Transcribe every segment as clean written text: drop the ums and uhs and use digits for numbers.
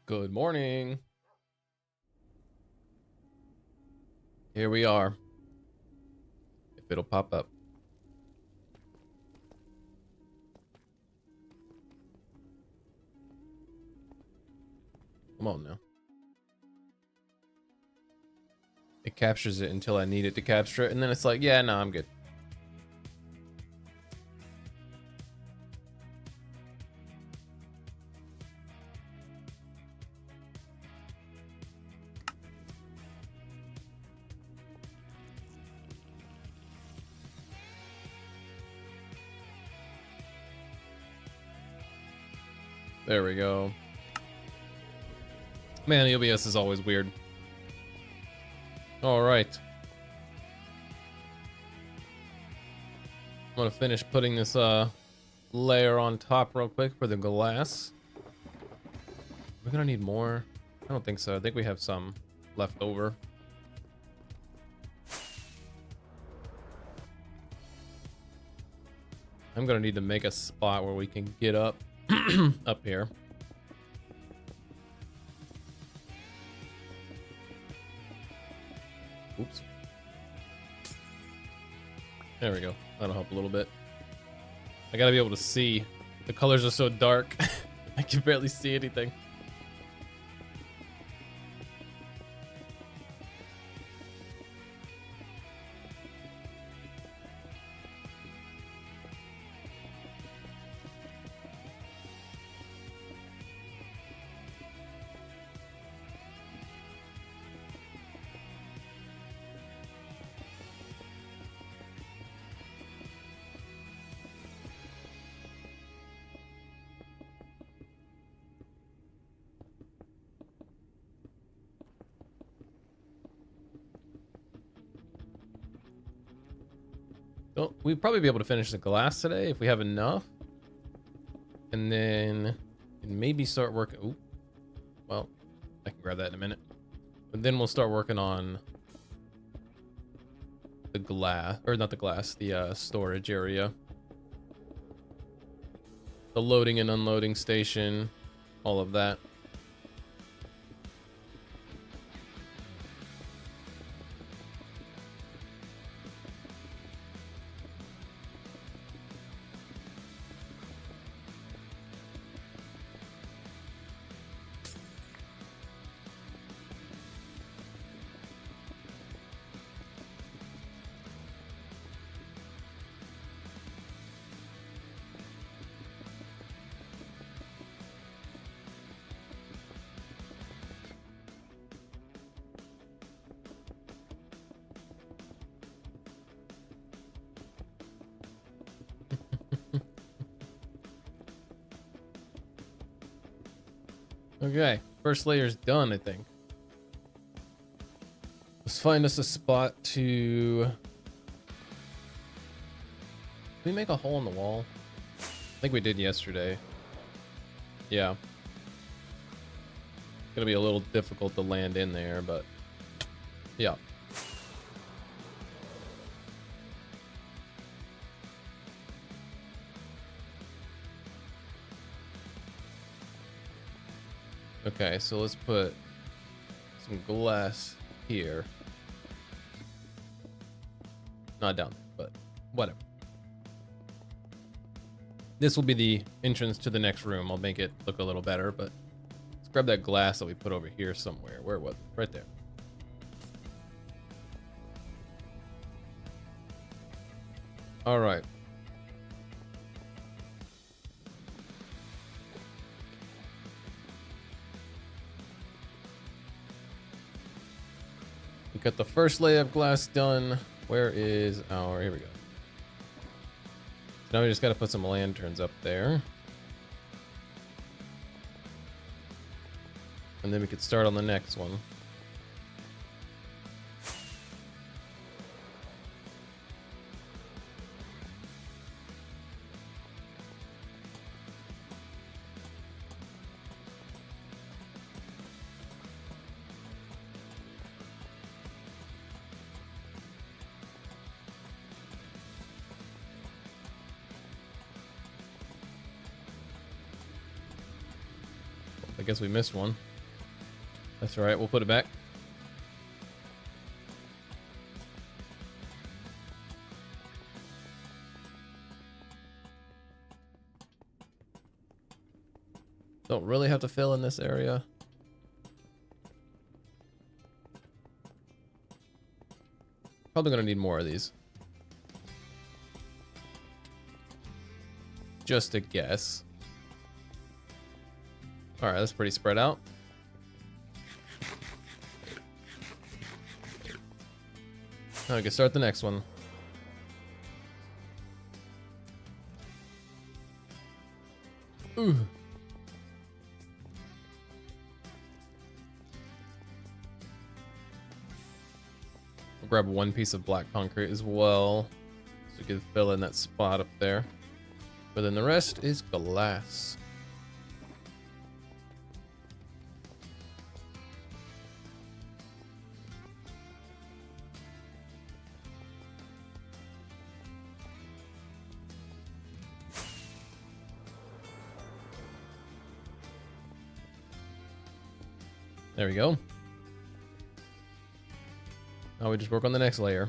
Good morning. Here we are. If it'll pop up. Come on now. It captures it until I need it to capture it, and then it's like, yeah, no, I'm good. There we go. Man, the OBS is always weird. All right. I'm gonna finish putting this layer on top real quick for the glass. We're gonna need more. I don't think so. I think we have some left over. I'm gonna need to make a spot where we can get up up here. Oops. There we go. That'll help a little bit. I gotta be able to see. The colors are so dark. I can barely see anything. So we'd probably be able to finish the glass today if we have enough. And then maybe start working. Ooh. Well, I can grab that in a minute. But then we'll start working on the glass, or not the glass, the storage area. The loading and unloading station, all of that. Okay, first layer's done, I think. Let's find us a spot to... Did we make a hole in the wall? I think we did yesterday. Yeah. Gonna be a little difficult to land in there, but... Yeah. Okay, so let's put some glass here. Not down there, but whatever. This will be the entrance to the next room. I'll make it look a little better, but let's grab that glass that we put over here somewhere. Where was it? Right there. All right. We got the first layer of glass done. Where is our... Here we go. Now we just got to put some lanterns up there. And then we could start on the next one. I guess we missed one. That's all right. We'll put it back. Don't really have to fill in this area. Probably gonna need more of these. Just a guess. All right, that's pretty spread out. Now we can start the next one. Ooh. We'll grab one piece of black concrete as well, so we can fill in that spot up there. But then the rest is glass. There we go. Now we just work on the next layer.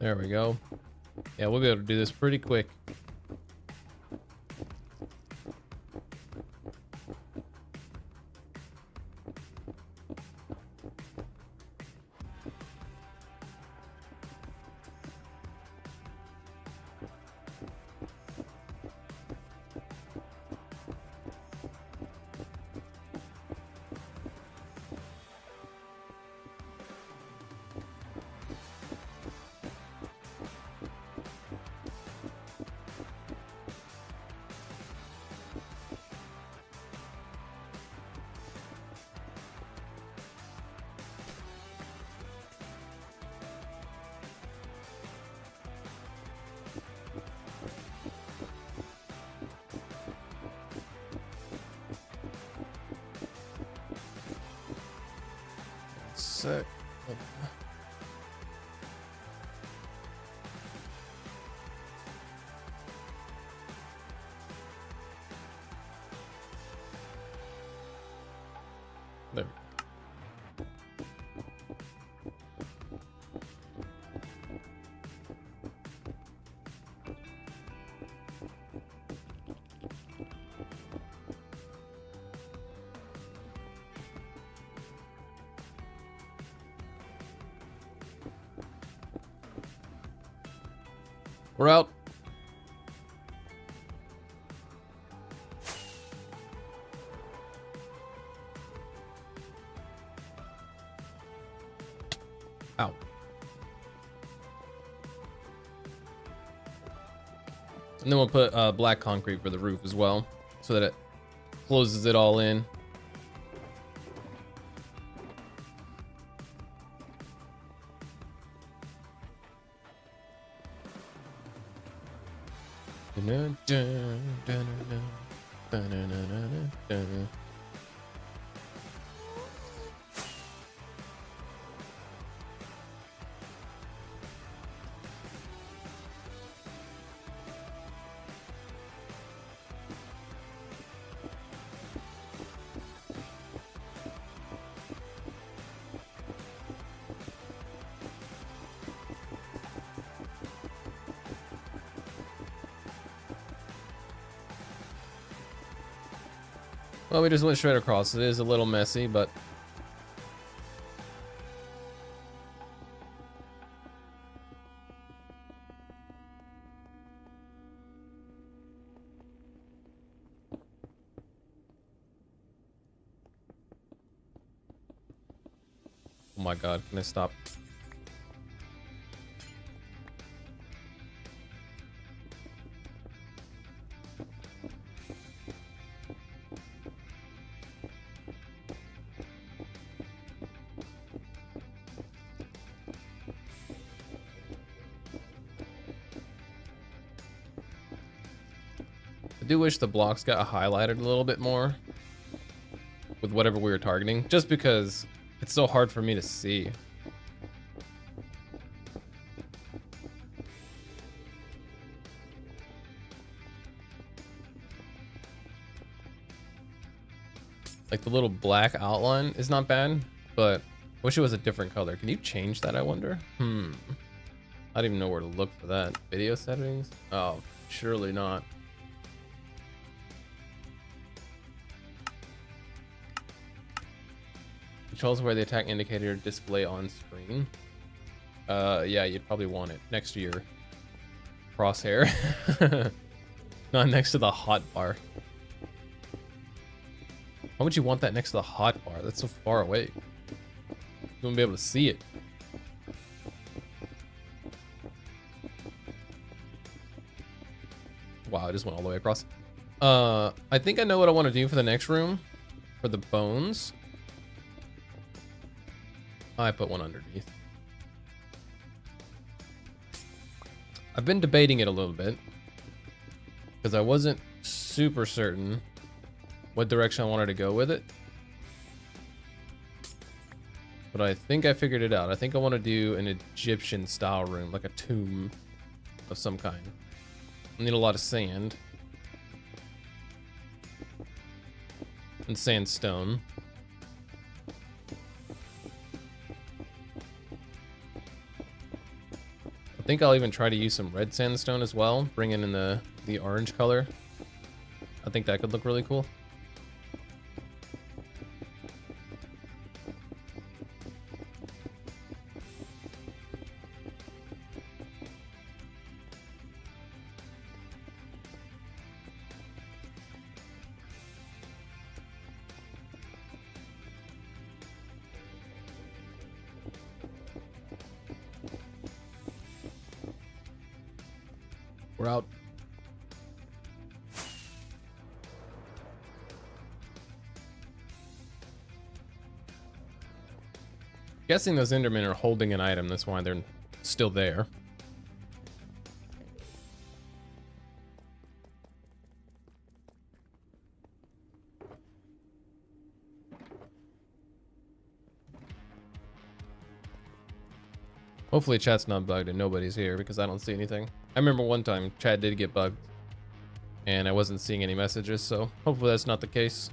There we go. Yeah, we'll be able to do this pretty quick. Sick. There. We're out. Ow. And then we'll put black concrete for the roof as well, so that it closes it all in. Well, we just went straight across. It is a little messy, but oh my god, can I stop? I do wish the blocks got highlighted a little bit more with whatever we were targeting, just because it's so hard for me to see. Like the little black outline is not bad, but I wish it was a different color. Can you change that, I wonder? I don't even know where to look for that. Video settings? Oh, surely not. Controls where the attack indicator display on screen. Yeah, you'd probably want it next to your crosshair. Not next to the hot bar. Why would you want that next to the hot bar? That's so far away. You wouldn't be able to see it. Wow, I just went all the way across. I think I know what I want to do for the next room. For the bones. I put one underneath. I've been debating it a little bit. Because I wasn't super certain what direction I wanted to go with it. But I think I figured it out. I think I want to do an Egyptian style room, like a tomb of some kind. I need a lot of sand. And sandstone. I think I'll even try to use some red sandstone as well, bring in the orange color. I think that could look really cool. We're out. Guessing those Endermen are holding an item, that's why they're still there. Hopefully chat's not bugged and nobody's here because I don't see anything. I remember one time chat did get bugged and I wasn't seeing any messages, so hopefully that's not the case.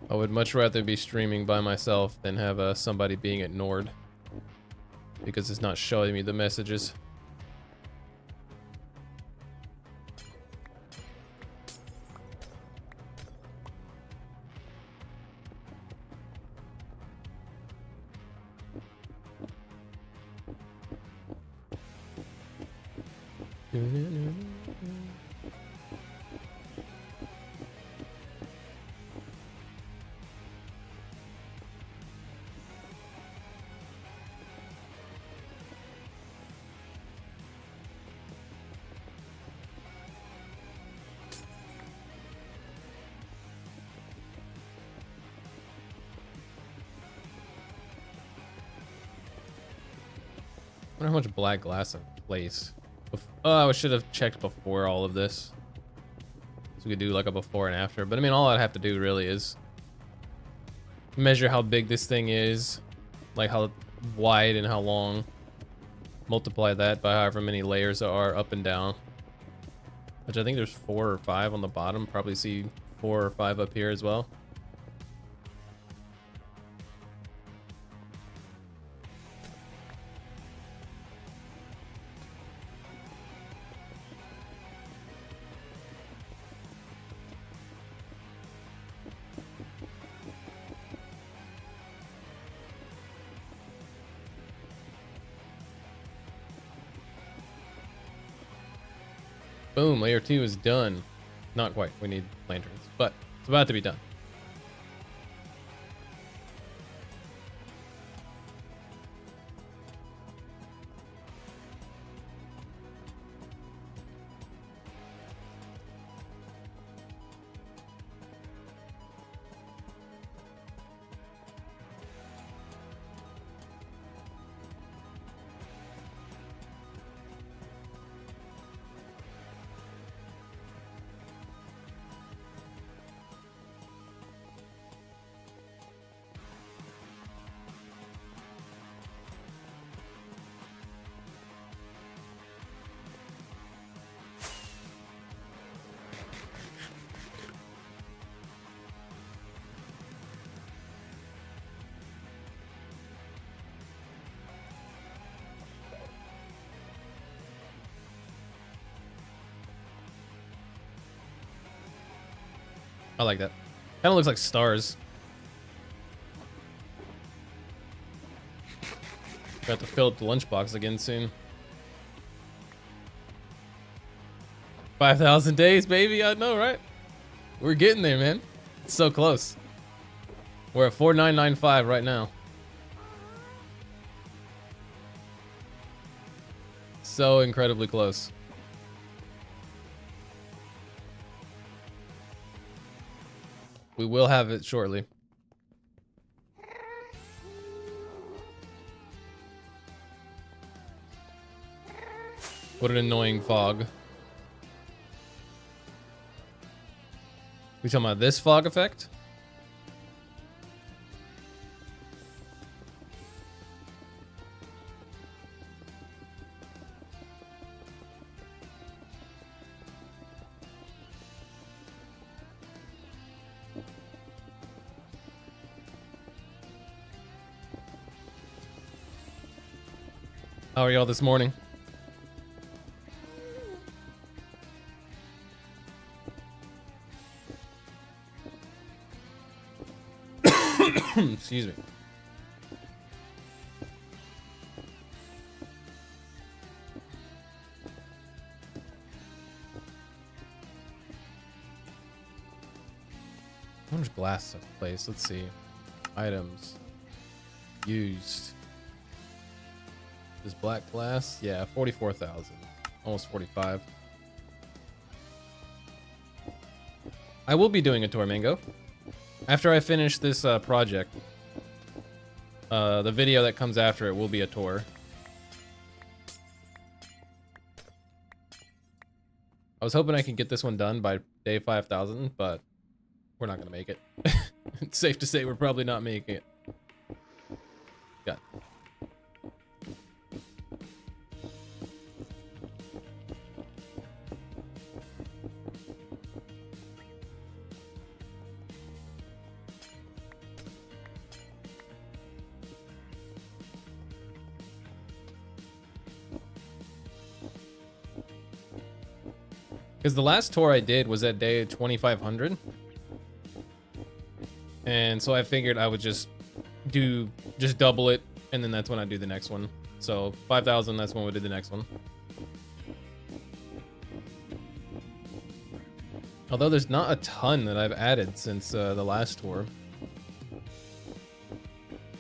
I would much rather be streaming by myself than have somebody being ignored because it's not showing me the messages. I wonder how much black glass I placed. Oh, I should have checked before all of this. So we could do like a before and after. But I mean, all I'd have to do really is measure how big this thing is, like how wide and how long. Multiply that by however many layers there are up and down. Which I think there's 4 or 5 on the bottom. Probably see 4 or 5 up here as well. Boom, layer 2 is done. Not quite, we need lanterns, but it's about to be done. I like that. Kind of looks like stars. Got to fill up the lunchbox again soon. 5,000 days, baby. I know, right? We're getting there, man. It's so close. We're at 4995 right now. So incredibly close. We will have it shortly. What an annoying fog. We talking about this fog effect? How are y'all this morning? Excuse me. How much glass took place? Let's see. Items. Used. This black glass? Yeah, 44,000. Almost 45. I will be doing a tour, Mango. After I finish this project, the video that comes after it will be a tour. I was hoping I could get this one done by day 5,000, but we're not gonna make it. It's safe to say we're probably not making it. Got it. Because the last tour I did was at day 2500. And so I figured I would just double it, and then that's when I do the next one. So 5,000, that's when we do the next one. Although there's not a ton that I've added since the last tour.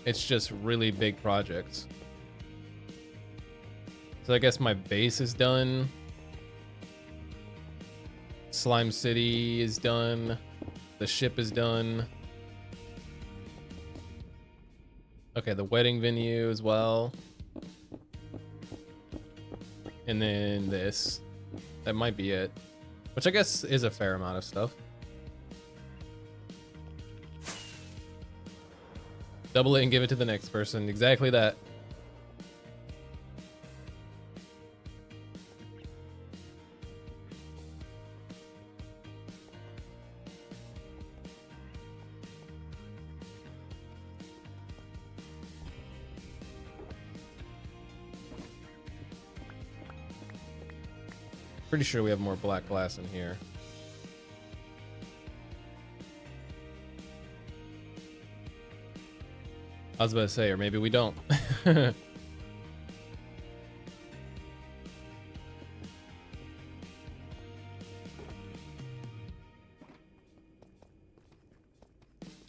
It's just really big projects. So I guess my base is done. Slime City is done. The ship is done. Okay, the wedding venue as well. And then this. That might be it. Which I guess is a fair amount of stuff. Double it and give it to the next person. Exactly that. Pretty sure we have more black glass in here. I was about to say, or maybe we don't.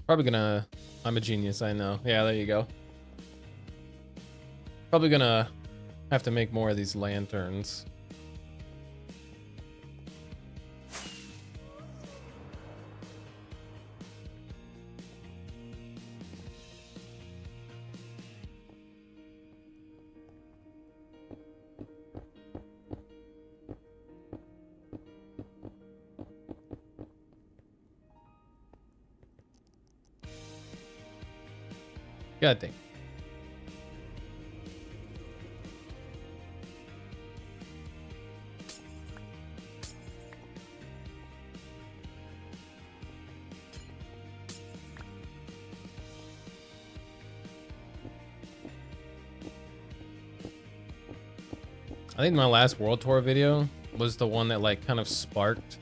Probably gonna... I'm a genius, I know. Yeah, there you go. Probably gonna have to make more of these lanterns. God dang. I think my last world tour video was the one that like kind of sparked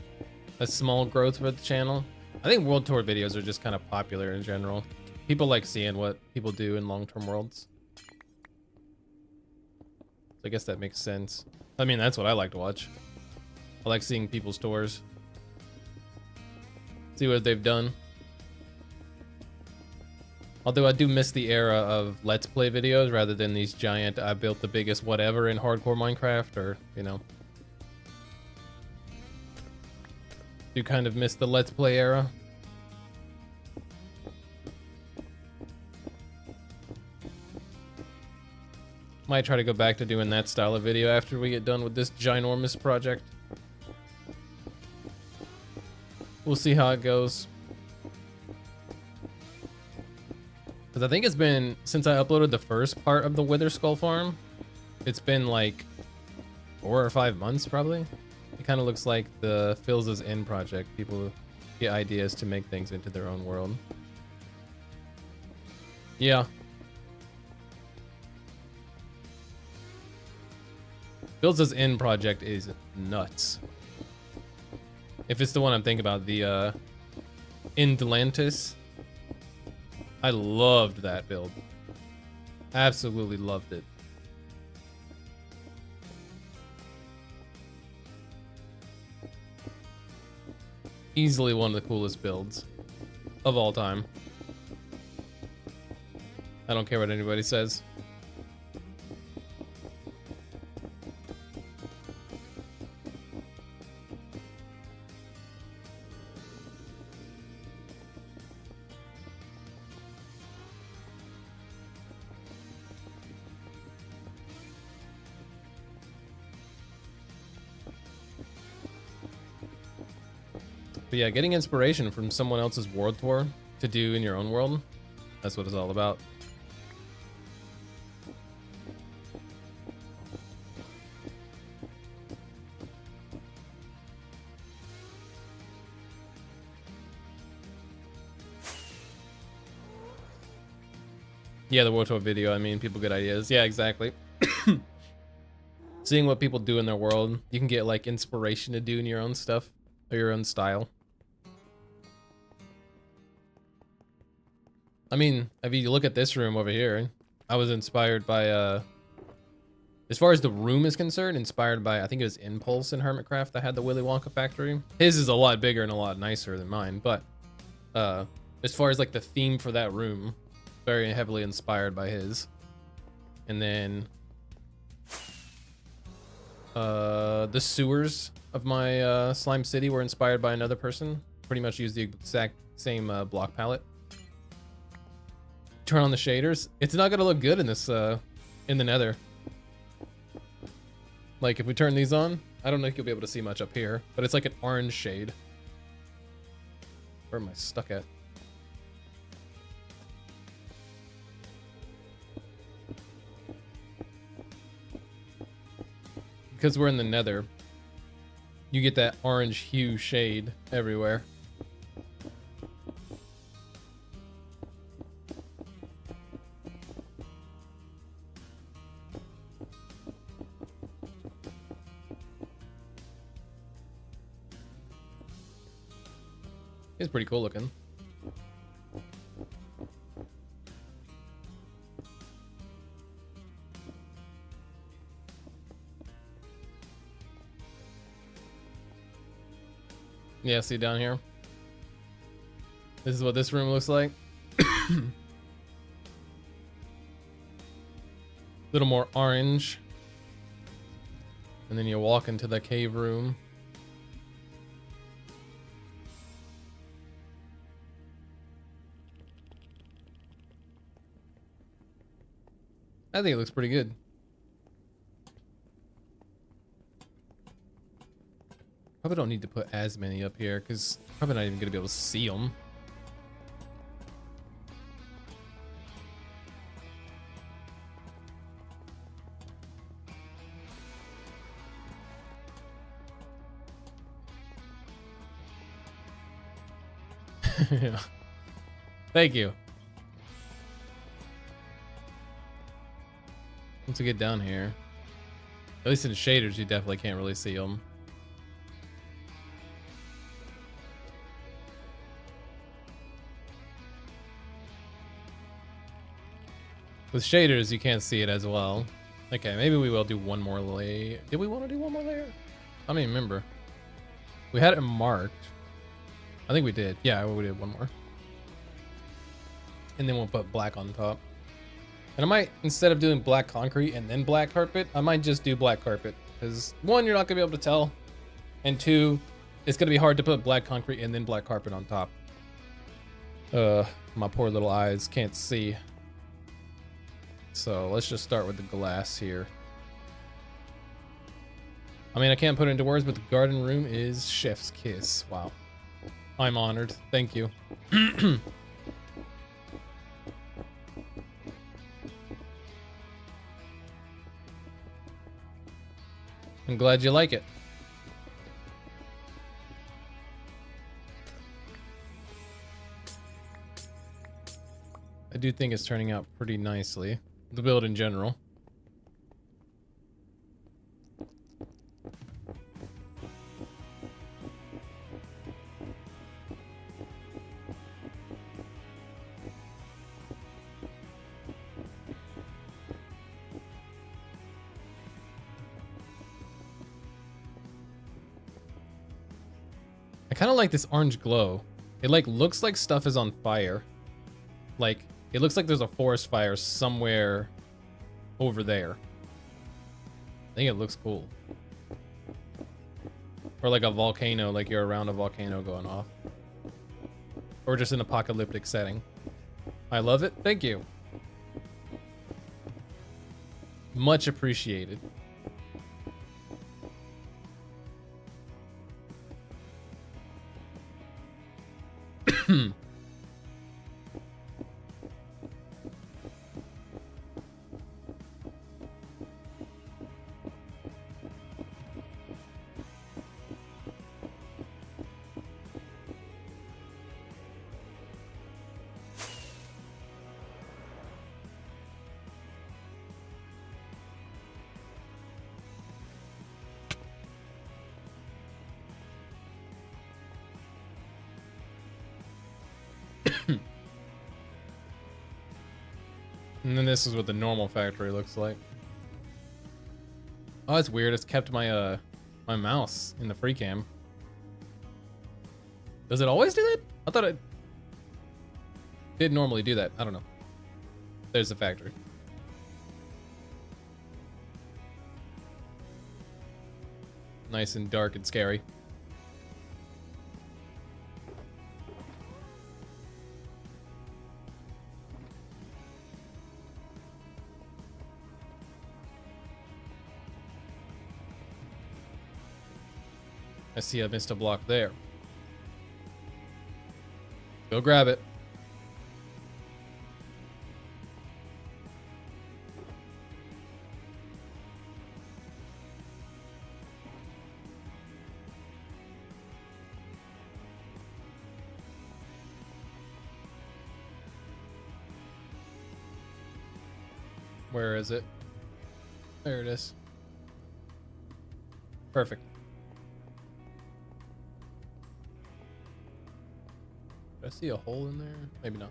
a small growth for the channel. I think world tour videos are just kind of popular in general. People like seeing what people do in long-term worlds. So I guess that makes sense. I mean, that's what I like to watch. I like seeing people's tours. See what they've done. Although I do miss the era of Let's Play videos rather than these giant, I built the biggest whatever in hardcore Minecraft, or, you know. Do kind of miss the Let's Play era. Might try to go back to doing that style of video after we get done with this ginormous project. We'll see how it goes. Because I think it's been, since I uploaded the first part of the Wither Skull farm, it's been like 4 or 5 months probably. It kind of looks like the Fills Us In project. People get ideas to make things into their own world. Yeah. Fills Us In project is nuts. If it's the one I'm thinking about, the Indlantis. I loved that build. Absolutely loved it. Easily one of the coolest builds of all time. I don't care what anybody says. But yeah, getting inspiration from someone else's world tour to do in your own world, that's what it's all about. Yeah, the world tour video, I mean, people get ideas. Yeah, exactly. Seeing what people do in their world, you can get like inspiration to do in your own stuff or your own style. I mean, if you look at this room over here, I was inspired by, as far as the room is concerned, inspired by, I think it was Impulse in Hermitcraft that had the Willy Wonka factory. His is a lot bigger and a lot nicer than mine, but as far as like the theme for that room, very heavily inspired by his. And then the sewers of my Slime City were inspired by another person. Pretty much used the exact same block palette. Turn on the shaders. It's not gonna look good in this in the Nether. Like if we turn these on, I don't know if you'll be able to see much up here, but it's like an orange shade. Where am I stuck at? Because we're in the Nether, you get that orange hue shade everywhere. It's pretty cool looking. Yeah, see down here? This is what this room looks like. Little more orange. And then you walk into the cave room. I think it looks pretty good. Probably don't need to put as many up here because probably not even gonna be able to see them. Yeah. Thank you. Once we get down here, at least in shaders, you definitely can't really see them. With shaders, you can't see it as well. Okay, maybe we will do one more layer. Did we want to do one more layer? I don't even remember. We had it marked. I think we did. Yeah, we did one more. And then we'll put black on top. And I might, instead of doing black concrete and then black carpet, I might just do black carpet. Because one, you're not going to be able to tell. And two, it's going to be hard to put black concrete and then black carpet on top. My poor little eyes can't see. So let's just start with the glass here. I mean, I can't put it into words, but the garden room is chef's kiss. Wow. I'm honored. Thank you. I'm glad you like it. I do think it's turning out pretty nicely. The build in general. I kind of like this orange glow. It like looks like stuff is on fire. Like it looks like there's a forest fire somewhere over there. I think it looks cool. Or like a volcano, like you're around a volcano going off. Or just an apocalyptic setting. I love it. Thank you. Much appreciated. And then this is what the normal factory looks like. Oh, it's weird. It's kept my my mouse in the free cam. Does it always do that? I thought it did normally do that. I don't know. There's the factory. Nice and dark and scary. I see I missed a block there. Go grab it. Where is it? There it is. Perfect. Did I see a hole in there? Maybe not.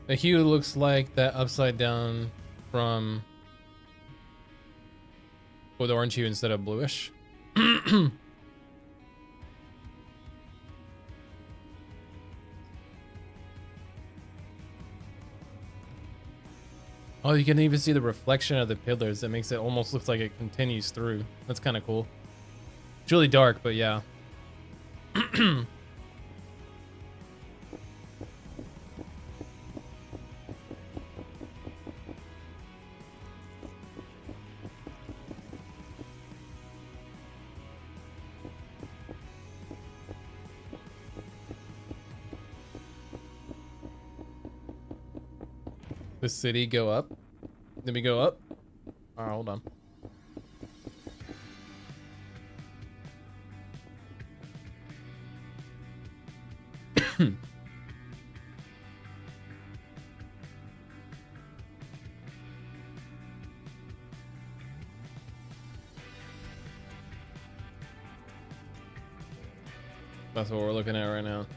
The hue looks like that upside down from with orange hue instead of bluish. Oh, you can even see the reflection of the pillars. That makes it almost look like it continues through. That's kind of cool. It's really dark, but yeah. The city go up? Did we go up? Alright, hold on. That's what we're looking at right now.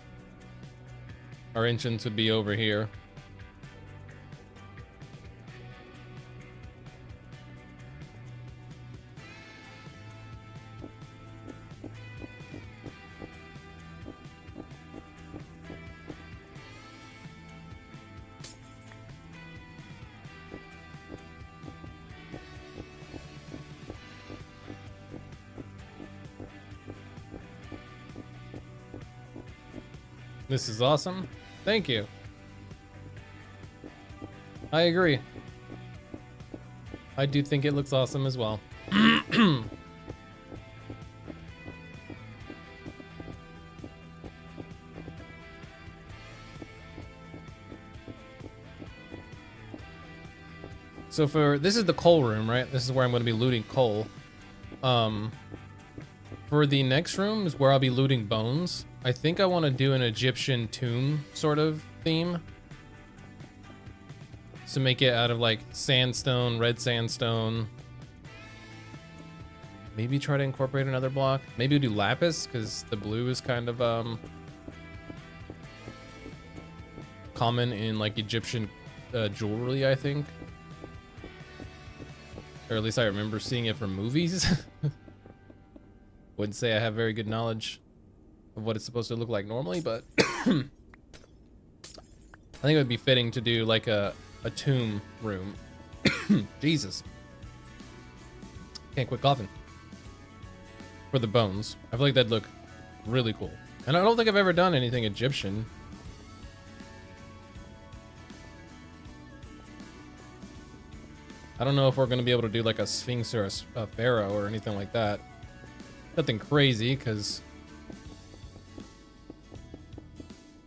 Our entrance would be over here. This is awesome. Thank you. I agree. I do think it looks awesome as well. So this is the coal room, right? This is where I'm going to be looting coal. For the next room is where I'll be looting bones. I think I want to do an Egyptian tomb sort of theme. So make it out of like sandstone, red sandstone. Maybe try to incorporate another block. Maybe we'll do lapis because the blue is kind of common in like Egyptian jewelry, I think. Or at least I remember seeing it from movies. Wouldn't say I have very good knowledge of what it's supposed to look like normally, but I think it would be fitting to do like a tomb room. Jesus. Can't quit coughing. For the bones. I feel like that'd look really cool. And I don't think I've ever done anything Egyptian. I don't know if we're going to be able to do like a sphinx or a pharaoh or anything like that. Nothing crazy, because,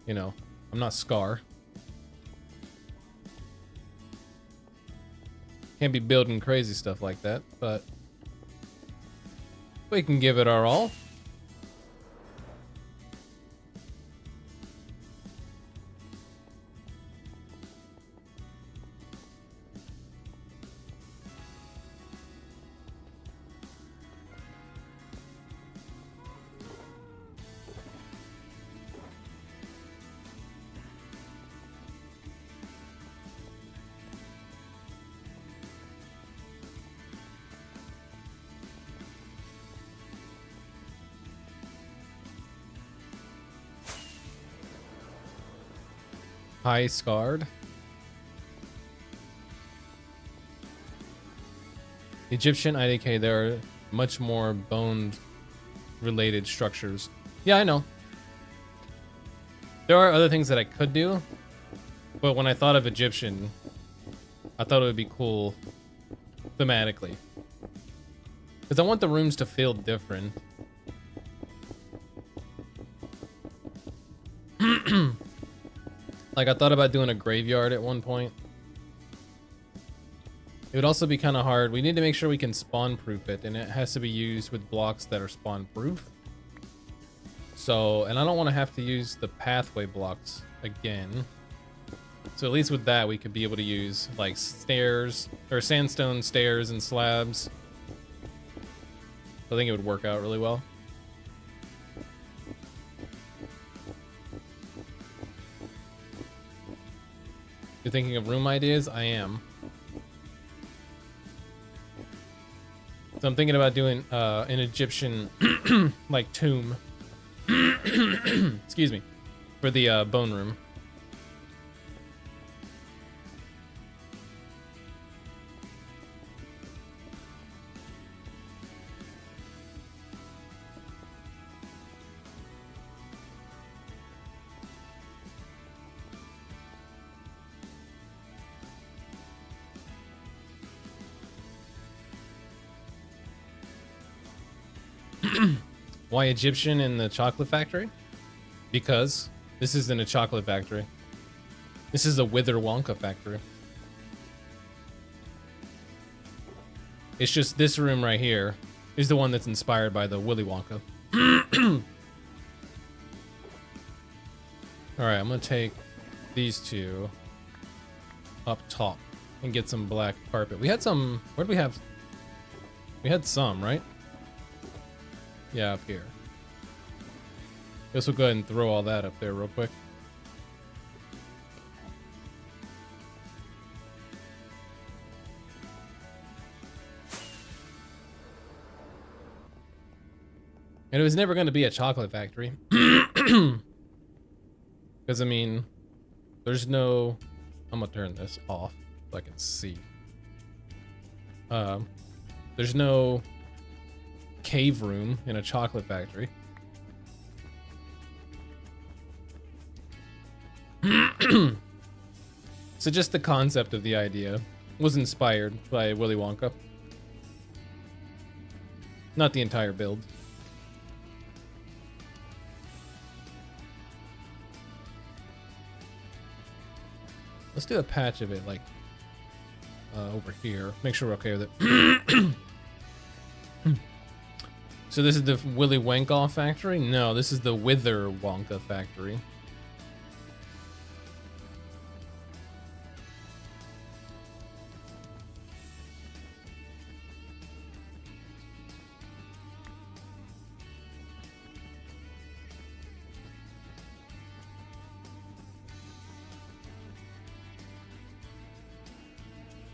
you know, I'm not Scar. Can't be building crazy stuff like that, but we can give it our all. High scarred. Egyptian IDK, there are much more bone related structures. Yeah, I know. There are other things that I could do, but when I thought of Egyptian, I thought it would be cool thematically. Because I want the rooms to feel different. Like, I thought about doing a graveyard at one point. It would also be kind of hard. We need to make sure we can spawn proof it, and it has to be used with blocks that are spawn proof. So, and I don't want to have to use the pathway blocks again. So at least with that, we could be able to use like stairs or sandstone stairs and slabs. I think it would work out really well. You're thinking of room ideas? I am. So I'm thinking about doing an Egyptian like tomb. Excuse me. For the bone room. Why Egyptian in the chocolate factory? Because this isn't a chocolate factory. This is a Wither Wonka factory. It's just this room right here is the one that's inspired by the Willy Wonka. Alright, I'm gonna take these two up top and get some black carpet. We had some, where did we have? We had some, right? Yeah, up here. Guess we'll go ahead and throw all that up there real quick. And it was never going to be a chocolate factory. Because, I mean, there's no... I'm going to turn this off so I can see. There's no cave room in a chocolate factory. So just the concept of the idea was inspired by Willy Wonka. Not the entire build. Let's do a patch of it, like, over here. Make sure we're okay with it. So this is the Willy Wonka factory? No, this is the Wither Wonka factory.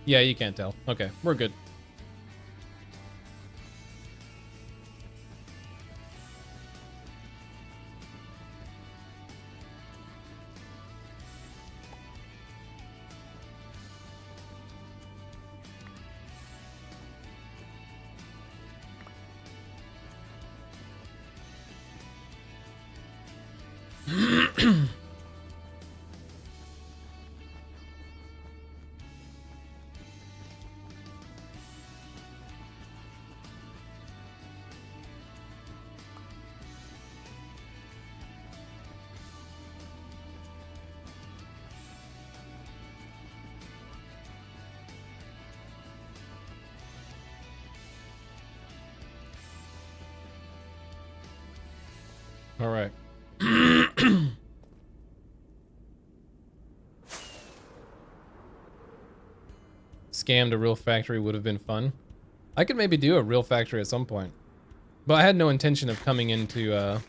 Yeah, you can't tell. Okay, we're good. All right. Scammed a real factory would have been fun. I could maybe do a real factory at some point. But I had no intention of coming into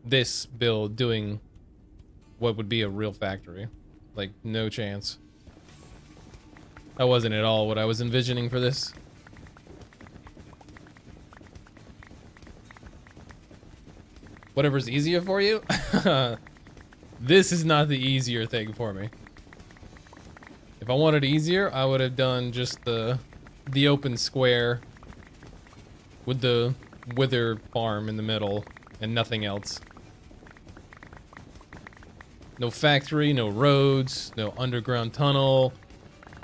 this build doing what would be a real factory. Like, no chance. That wasn't at all what I was envisioning for this. Whatever's easier for you. This is not the easier thing for me. If I wanted easier, I would have done just the open square with the wither farm in the middle and nothing else. No factory, no roads, no underground tunnel,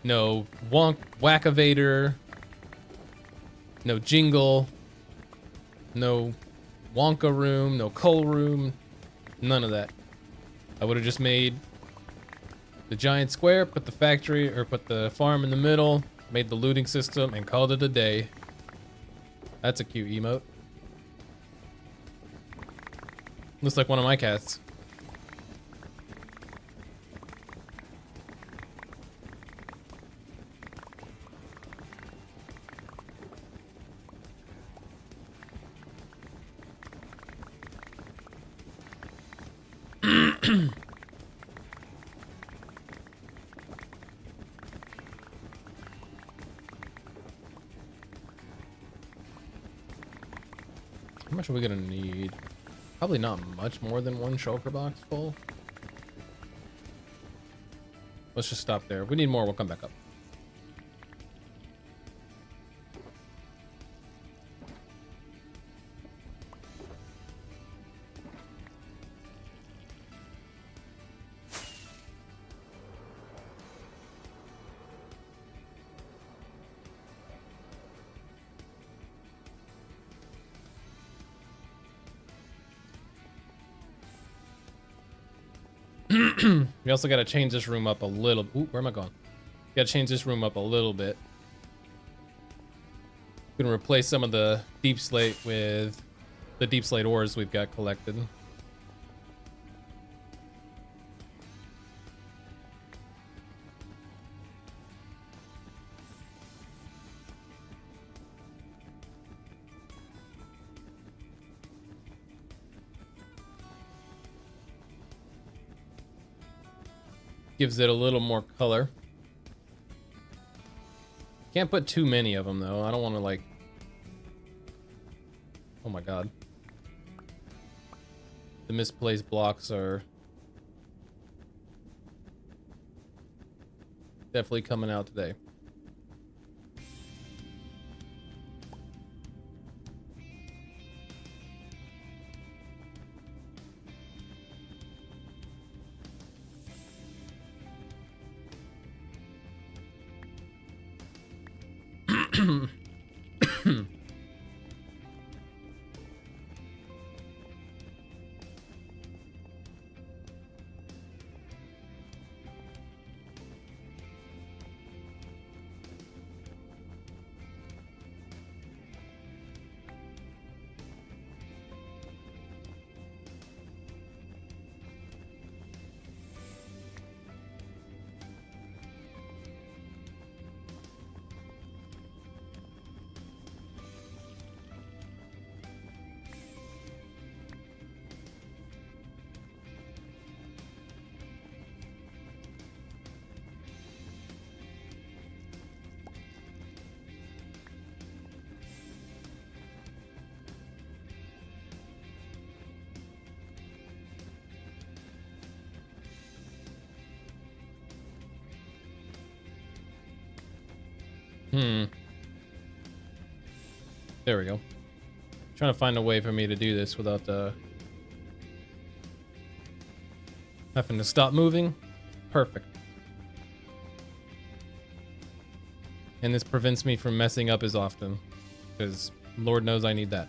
no whack-a-vator, no jingle, no Wonka room, no coal room, none of that. I would have just made the giant square, put the factory, or put the farm in the middle, made the looting system, and called it a day. That's a cute emote. Looks like one of my cats. How much are we gonna need? Probably not much more than one shulker box full. Let's just stop there. If we need more, we'll come back up. We also got to change this room up a little. Ooh, where am I going? Got to change this room up a little bit. Gonna replace some of the deep slate with the deep slate ores we've got collected. Gives it a little more color. Can't put too many of them though. I don't want to like... Oh my god. The misplaced blocks are definitely coming out today. There we go. Trying to find a way for me to do this without having to stop moving. Perfect. And this prevents me from messing up as often, because Lord knows I need that.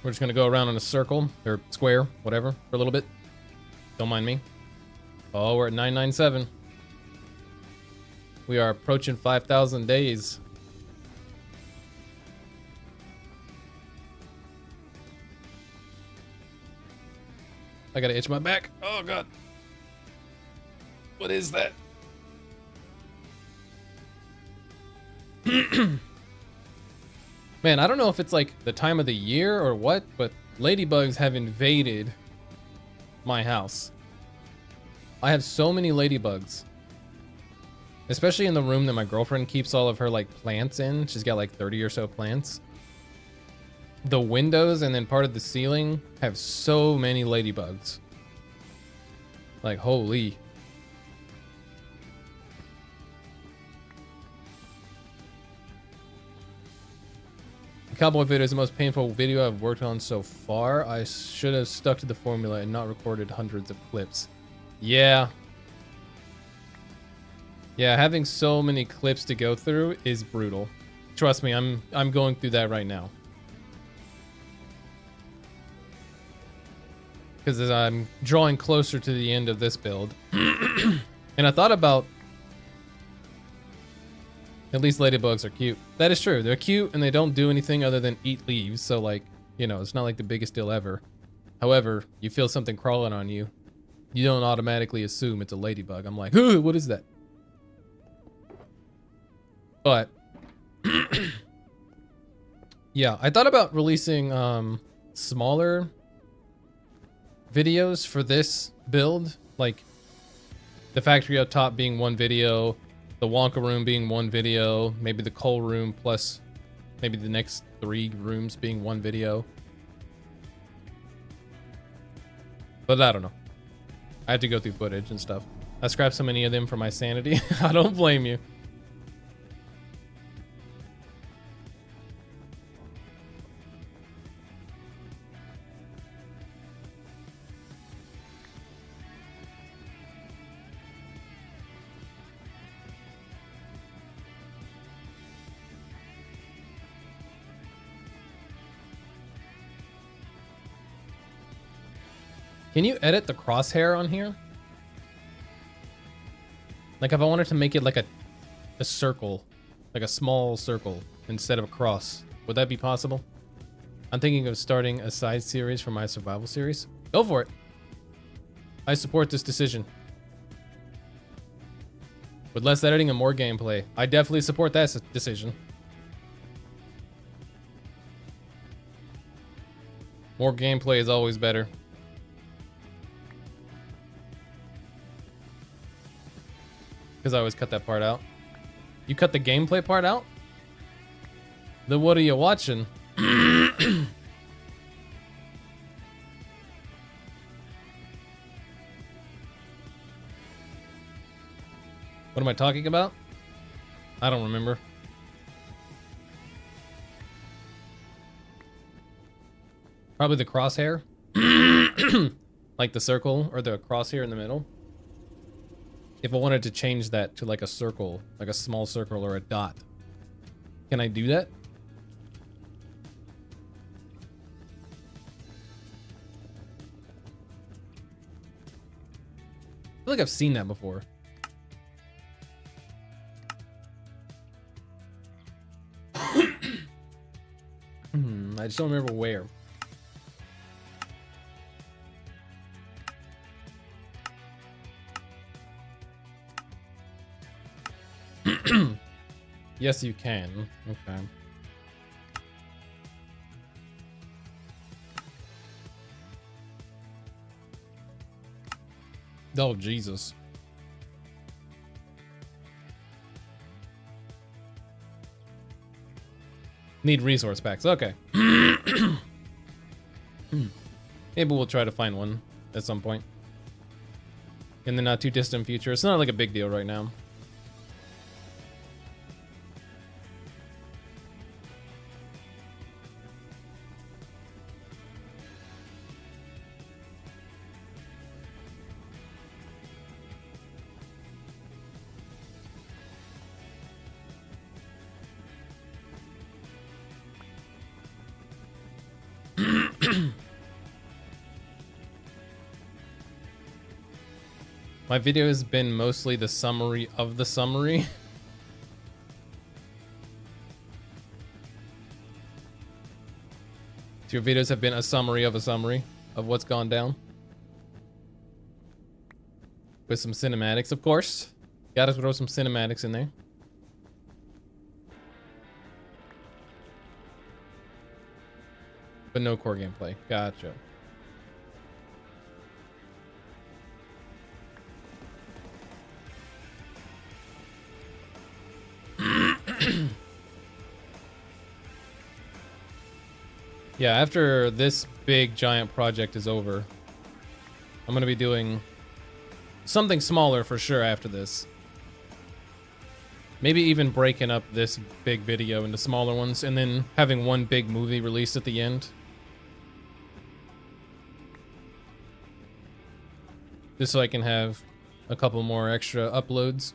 We're just gonna go around in a circle, or square, whatever, for a little bit. Don't mind me. Oh, we're at 997. We are approaching 5,000 days. I gotta itch my back. Oh god. What is that? Man, I don't know if it's like the time of the year or what, but ladybugs have invaded my house. I have so many ladybugs. Especially in the room that my girlfriend keeps all of her like plants in. She's got like 30 or so plants. The windows and then part of the ceiling have so many ladybugs. Like, holy. The cowboy video is the most painful video I've worked on so far. I should have stuck to the formula and not recorded hundreds of clips. Yeah. Yeah, having so many clips to go through is brutal. Trust me, I'm going through that right now. Because as I'm drawing closer to the end of this build. And I thought about... At least ladybugs are cute. That is true. They're cute and they don't do anything other than eat leaves. So like, you know, it's not like the biggest deal ever. However, you feel something crawling on you. You don't automatically assume it's a ladybug. I'm like, ooh, what is that? But yeah, I thought about releasing smaller videos for this build, like the factory up top being one video, the Wonka room being one video, maybe the coal room plus maybe the next 3 rooms being one video. But I don't know. I had to go through footage and stuff. I scrapped so many of them for my sanity. I don't blame you. Can you edit the crosshair on here? Like if I wanted to make it like a circle, like a small circle instead of a cross, would that be possible? I'm thinking of starting a side series for my survival series. Go for it. I support this decision. With less editing and more gameplay. I definitely support that decision. More gameplay is always better. Because I always cut that part out. You cut the gameplay part out? Then what are you watching? What am I talking about? I don't remember. Probably the crosshair. Like the circle or the crosshair in the middle. If I wanted to change that to like a circle, like a small circle or a dot, can I do that? I feel like I've seen that before. I just don't remember where. Yes, you can. Okay. Oh, Jesus. Need resource packs. Okay. Maybe we'll try to find one at some point. In the not too distant future. It's not like a big deal right now. My video has been mostly the summary of the summary. So your videos have been a summary of what's gone down. With some cinematics, of course. Gotta throw some cinematics in there. But no core gameplay. Gotcha. Yeah, after this big giant project is over, I'm gonna be doing something smaller for sure after this. Maybe even breaking up this big video into smaller ones and then having one big movie released at the end. Just so I can have a couple more extra uploads.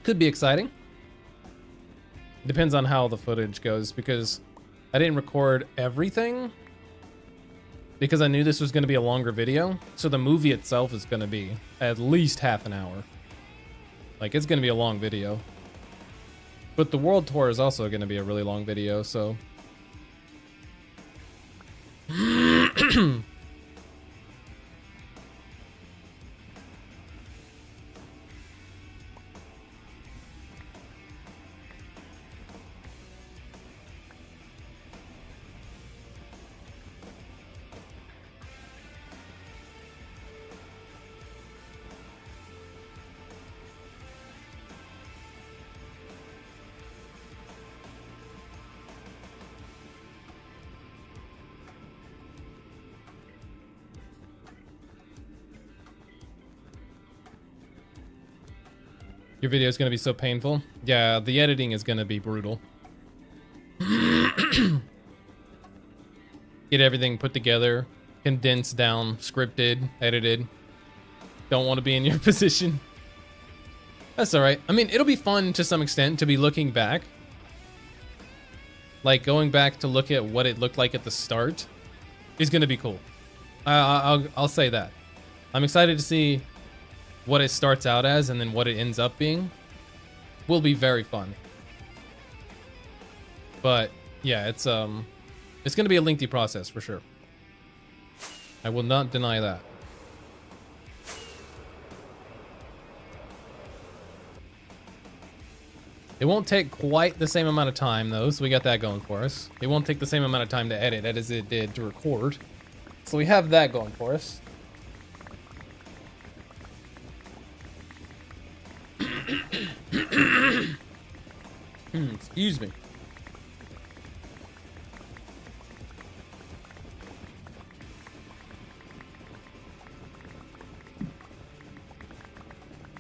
Could be exciting. Depends on how the footage goes, because I didn't record everything because I knew this was going to be a longer video. So the movie itself is going to be at least half an hour. Like, it's going to be a long video. But the world tour is also going to be a really long video, so... Your video is going to be so painful. Yeah, the editing is going to be brutal. Get everything put together, condensed down, scripted, edited. Don't want to be in your position. That's all right. I mean, it'll be fun to some extent to be looking back. Like going back to look at what it looked like at the start is going to be cool. I'll say that. I'm excited to see what it starts out as and then what it ends up being. Will be very fun. But yeah, it's going to be a lengthy process for sure. I will not deny that. It won't take quite the same amount of time though, so we got that going for us. It won't take the same amount of time to edit as it did to record. So we have that going for us. Excuse me.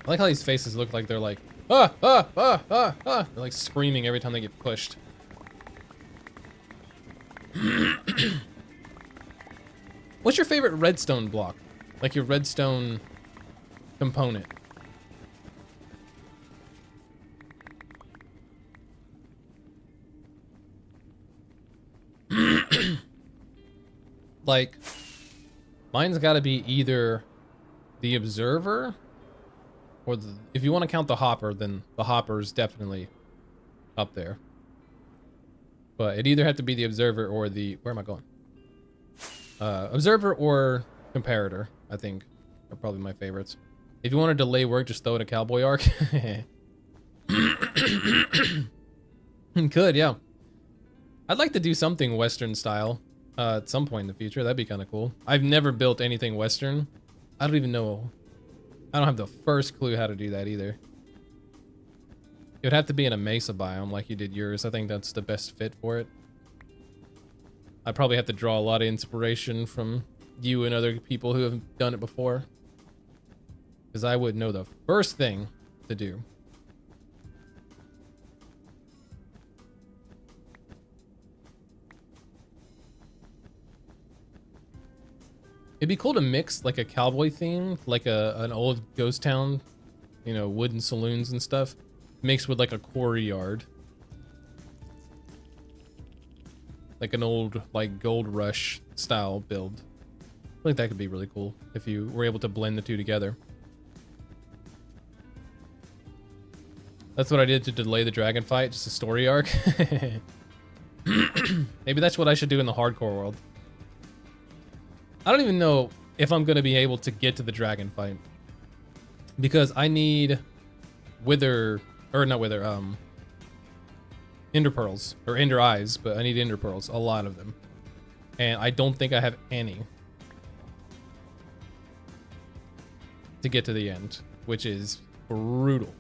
I like how these faces look like they're like, ah, ah, ah, ah, ah. They're like screaming every time they get pushed. What's your favorite redstone block? Like your redstone component? Like, mine's gotta be either the observer or the, if you want to count the hopper, then the hopper's definitely up there. But it either have to be the observer or the, where am I going? Observer or comparator, I think, are probably my favorites. If you want to delay work, just throw in a cowboy arc. Could, yeah. I'd like to do something Western style at some point in the future. That'd be kind of cool. I've never built anything Western. I don't even know. I don't have the first clue how to do that either. It would have to be in a mesa biome like you did yours. I think that's the best fit for it. I probably have to draw a lot of inspiration from you and other people who have done it before. Because I would know the first thing to do. It'd be cool to mix like a cowboy theme, like an old ghost town, you know, wooden saloons and stuff, mixed with like a quarry yard. Like an old like gold rush style build. I think that could be really cool if you were able to blend the two together. That's what I did to delay the dragon fight, just a story arc. Maybe that's what I should do in the hardcore world. I don't even know if I'm going to be able to get to the dragon fight. Because I need ender pearls, or ender eyes, but I need ender pearls, a lot of them. And I don't think I have any to get to the end, which is brutal.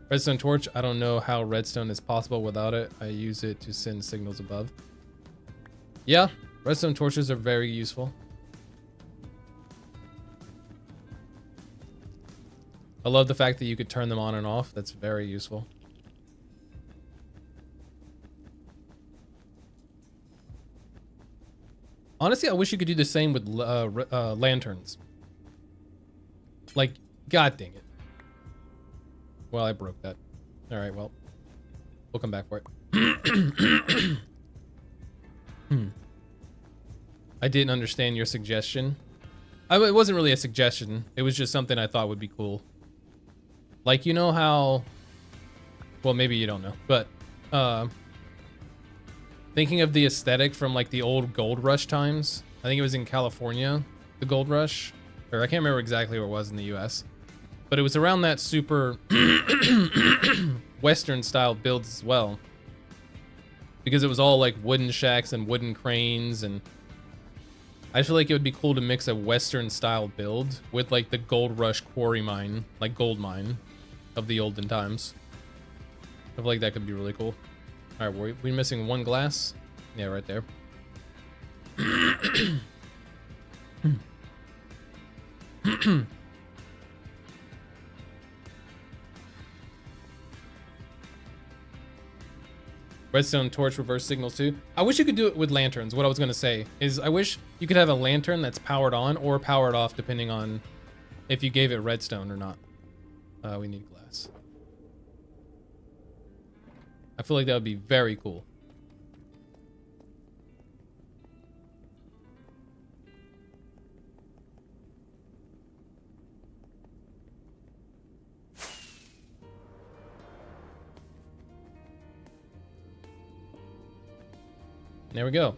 Redstone torch, I don't know how redstone is possible without it. I use it to send signals above. Yeah, redstone torches are very useful. I love the fact that you could turn them on and off. That's very useful. Honestly, I wish you could do the same with lanterns. Like, god dang it. Well, I broke that. All right, well, we'll come back for it. I didn't understand your suggestion. It wasn't really a suggestion. It was just something I thought would be cool. Like, you know how... Well, maybe you don't know, but... thinking of the aesthetic from, like, the old gold rush times. I think it was in California, the gold rush. Or I can't remember exactly where it was in the US. But it was around that super... Western-style builds as well. Because it was all, like, wooden shacks and wooden cranes and... I feel like it would be cool to mix a Western style build with like the gold rush quarry mine, like gold mine of the olden times. I feel like that could be really cool. All right, we're missing one glass. Yeah, right there. Redstone torch reverse signals too. I wish you could do it with lanterns. What I was gonna say is I wish you could have a lantern that's powered on or powered off depending on if you gave it redstone or not. We need glass. I feel like that would be very cool. There we go.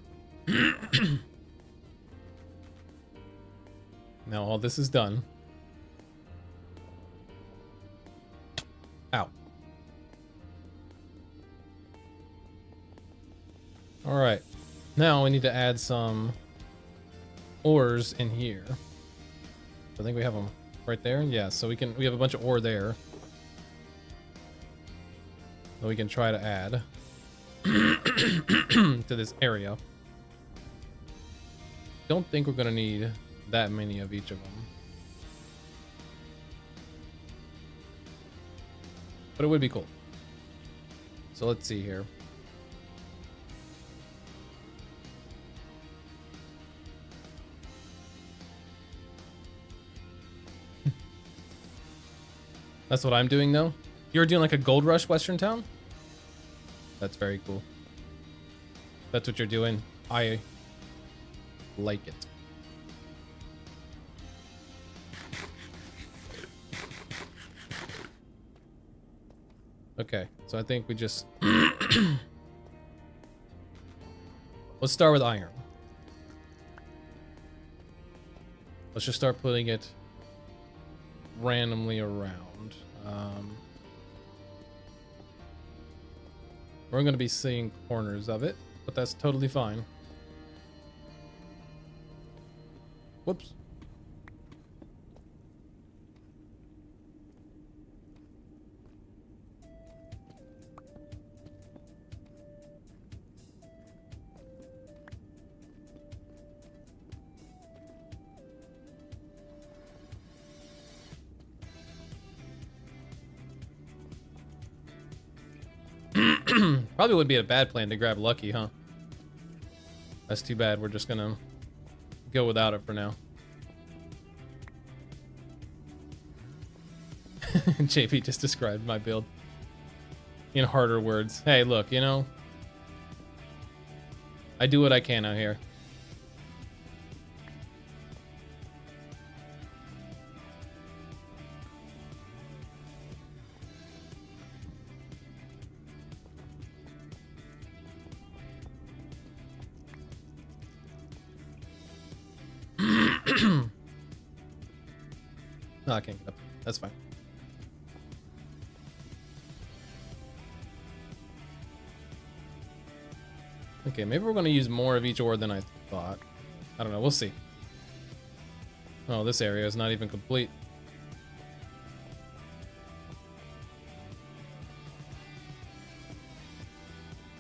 Now all this is done. Ow. All right. Now we need to add some ores in here. I think we have them right there. Yeah, so we have a bunch of ore there. So we can try to add to this area. Don't think we're gonna need that many of each of them. But it would be cool. So let's see here. That's what I'm doing though. You're doing like a gold rush Western town? That's very cool. That's what you're doing. I like it. Okay, so I think we just let's start with iron. Let's just start putting it randomly around. We're going to be seeing corners of it, but that's totally fine. Whoops. Probably would be a bad plan to grab Lucky, huh? That's too bad. We're just gonna go without it for now. JP just described my build in harder words. Hey, look, you know, I do what I can out here. No, I can't get up. That's fine. Okay, maybe we're going to use more of each ore than I thought. I don't know. We'll see. Oh, this area is not even complete.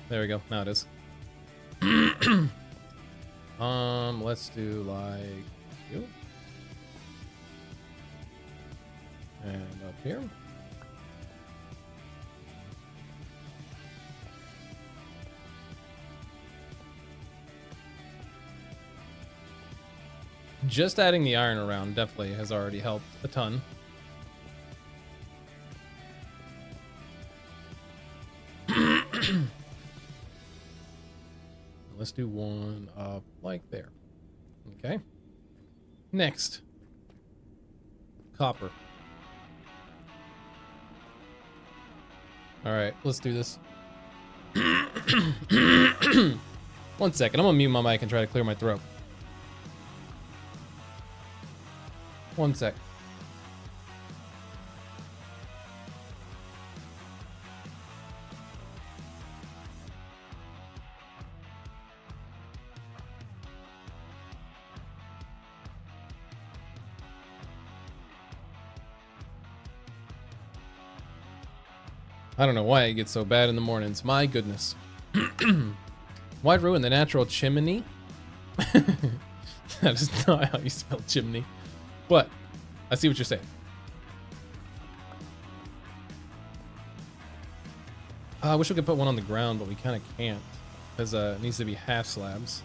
There we go. Now it is. Let's do like you. And up here. Just adding the iron around definitely has already helped a ton. Let's do one up like there. Okay. Next. Copper. All right, let's do this. 1 second. I'm gonna mute my mic and try to clear my throat. 1 sec. I don't know why it gets so bad in the mornings. My goodness. Why'd ruin the natural chimney? That is not how you spell chimney. But I see what you're saying. I wish we could put one on the ground, but we kind of can't. Because it needs to be half slabs.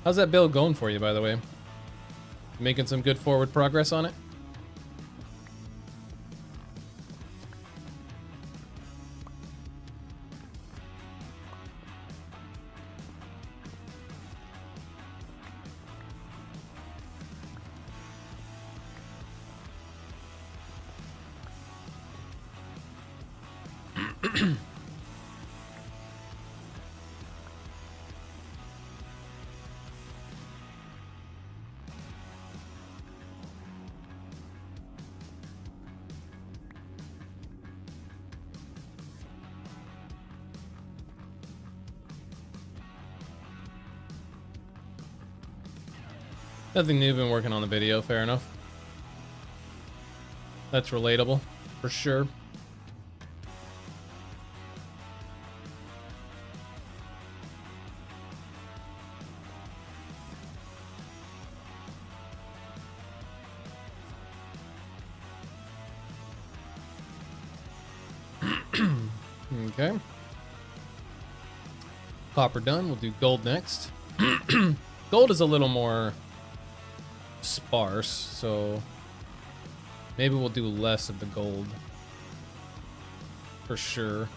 How's that build going for you, by the way? Making some good forward progress on it? Nothing new, been working on the video, fair enough. That's relatable, for sure. Okay. Copper done, we'll do gold next. Gold is a little more sparse, so maybe we'll do less of the gold for sure.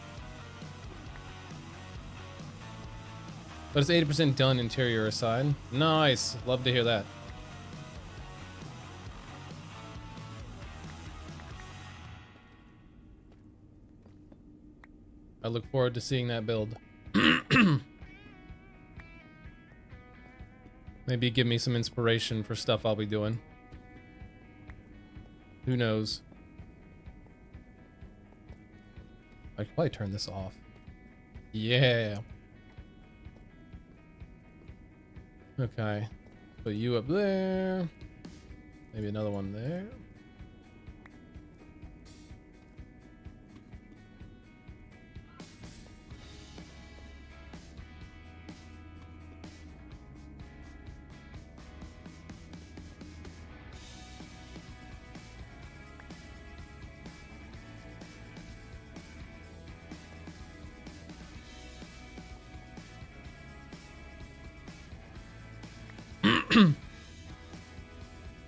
But it's 80% done interior aside. Nice, love to hear that. I look forward to seeing that build. Maybe give me some inspiration for stuff I'll be doing. Who knows? I could probably turn this off. Yeah. Okay. Put you up there. Maybe another one there.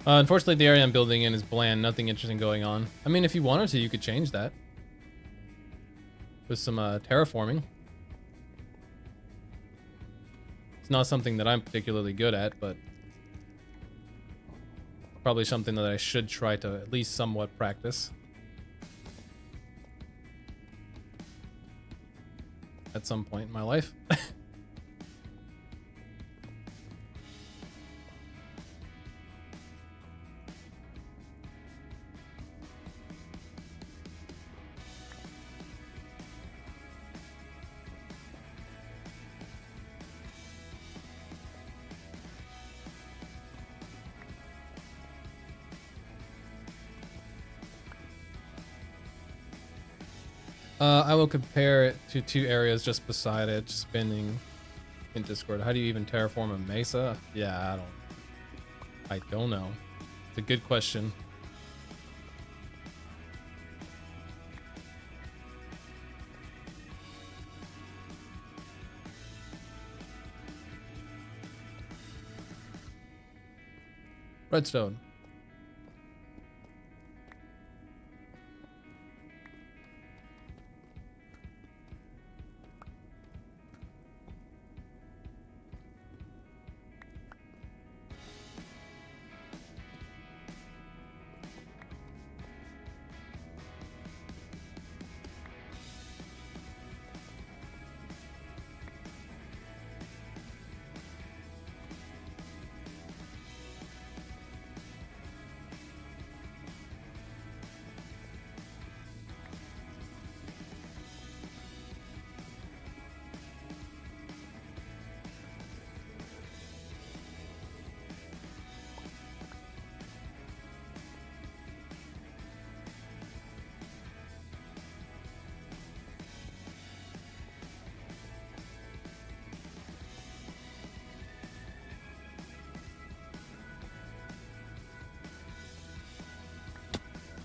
Unfortunately, the area I'm building in is bland. Nothing interesting going on. I mean, if you wanted to, you could change that with some terraforming. It's not something that I'm particularly good at, but probably something that I should try to at least somewhat practice at some point in my life. I will compare it to two areas just beside it, spinning in Discord. How do you even terraform a mesa? Yeah, I don't know. It's a good question. Redstone.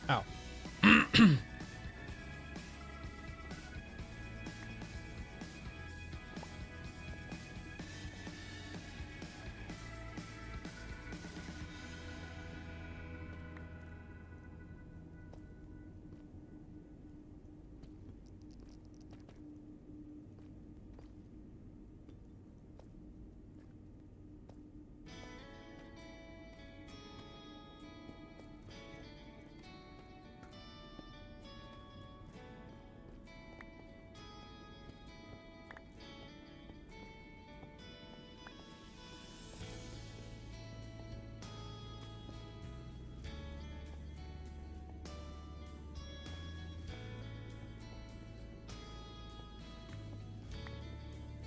Ow.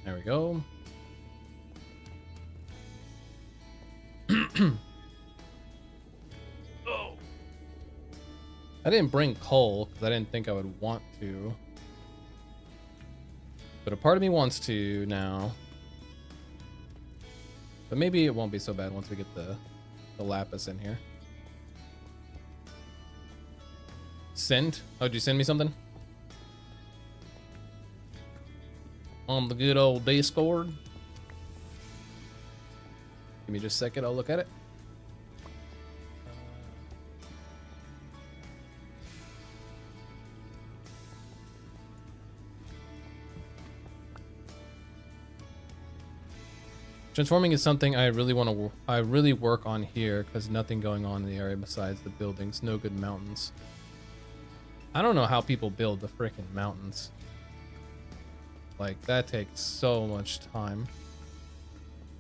There we go. Oh. I didn't bring coal because I didn't think I would want to. But a part of me wants to now. But maybe it won't be so bad once we get the lapis in here. Send? Oh, did you send me something? On the good old Discord? Give me just a second, I'll look at it. Transforming is something I really want to. I really work on here because nothing going on in the area besides the buildings. No good mountains. I don't know how people build the freaking mountains. Like that takes so much time.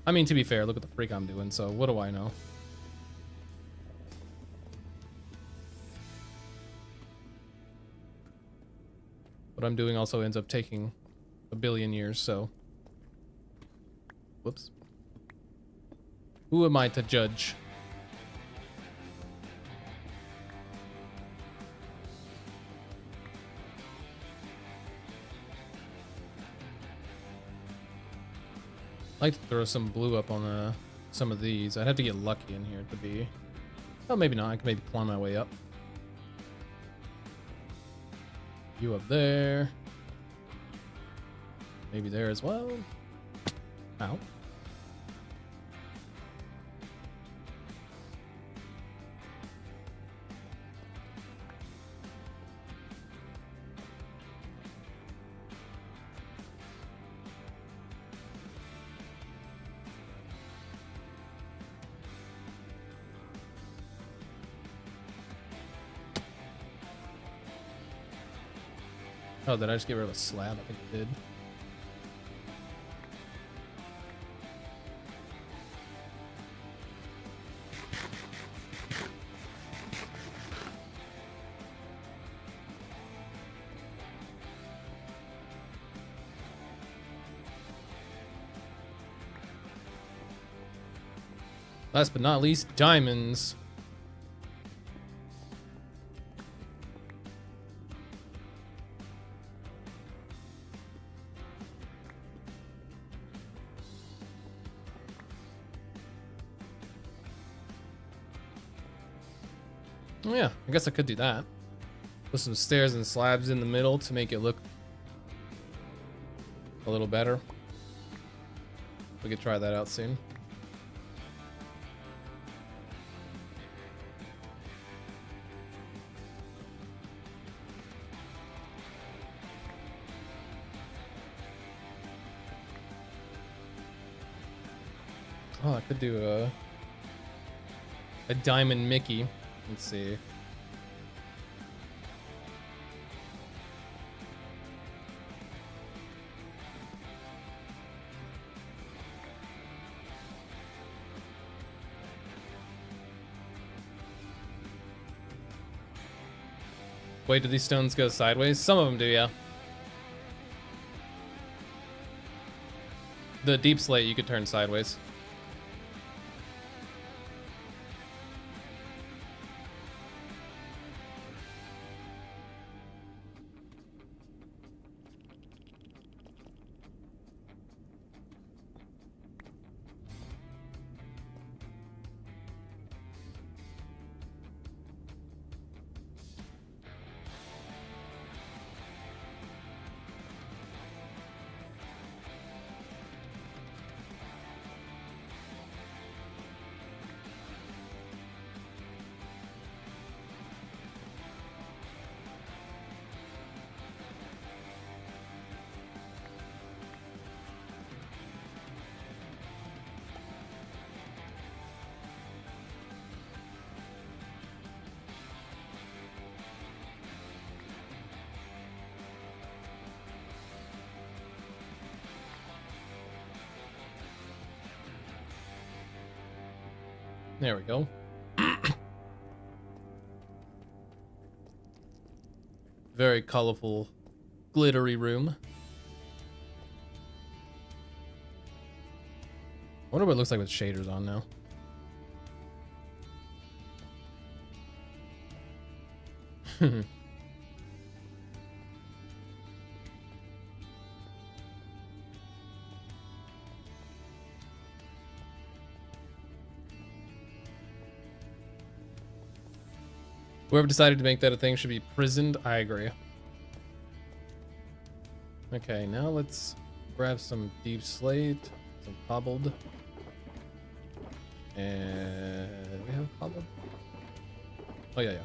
I mean, to be fair, look at the freak I'm doing. So what do I know? What I'm doing also ends up taking a billion years. So, whoops. Who am I to judge? I'd like to throw some blue up on some of these. I'd have to get lucky in here to be... Oh, maybe not. I can maybe climb my way up. You up there. Maybe there as well. Ow. Oh, did I just get rid of a slab? I think I did. Last but not least, diamonds. Oh yeah, I guess I could do that. Put some stairs and slabs in the middle to make it look a little better. We could try that out soon. Oh, I could do a diamond Mickey. Let's see. Wait, do these stones go sideways? Some of them do, yeah. The deep slate you could turn sideways. There we go. Very colorful, glittery room. Wonder what it looks like with shaders on now. Whoever decided to make that a thing should be prisoned. I agree. Okay, now let's grab some deep slate, some cobbled. And we have cobbled? Oh yeah.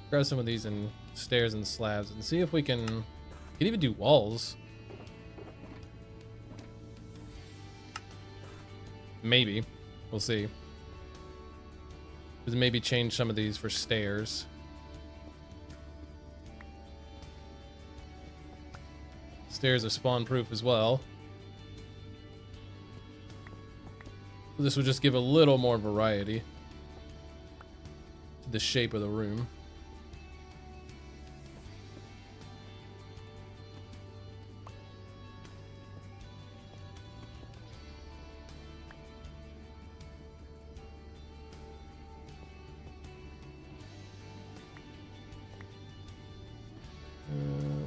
Grab some of these and stairs and slabs and see if we can even do walls. Maybe. We'll see. Maybe change some of these for stairs. Stairs are spawn proof as well. This would just give a little more variety to the shape of the room.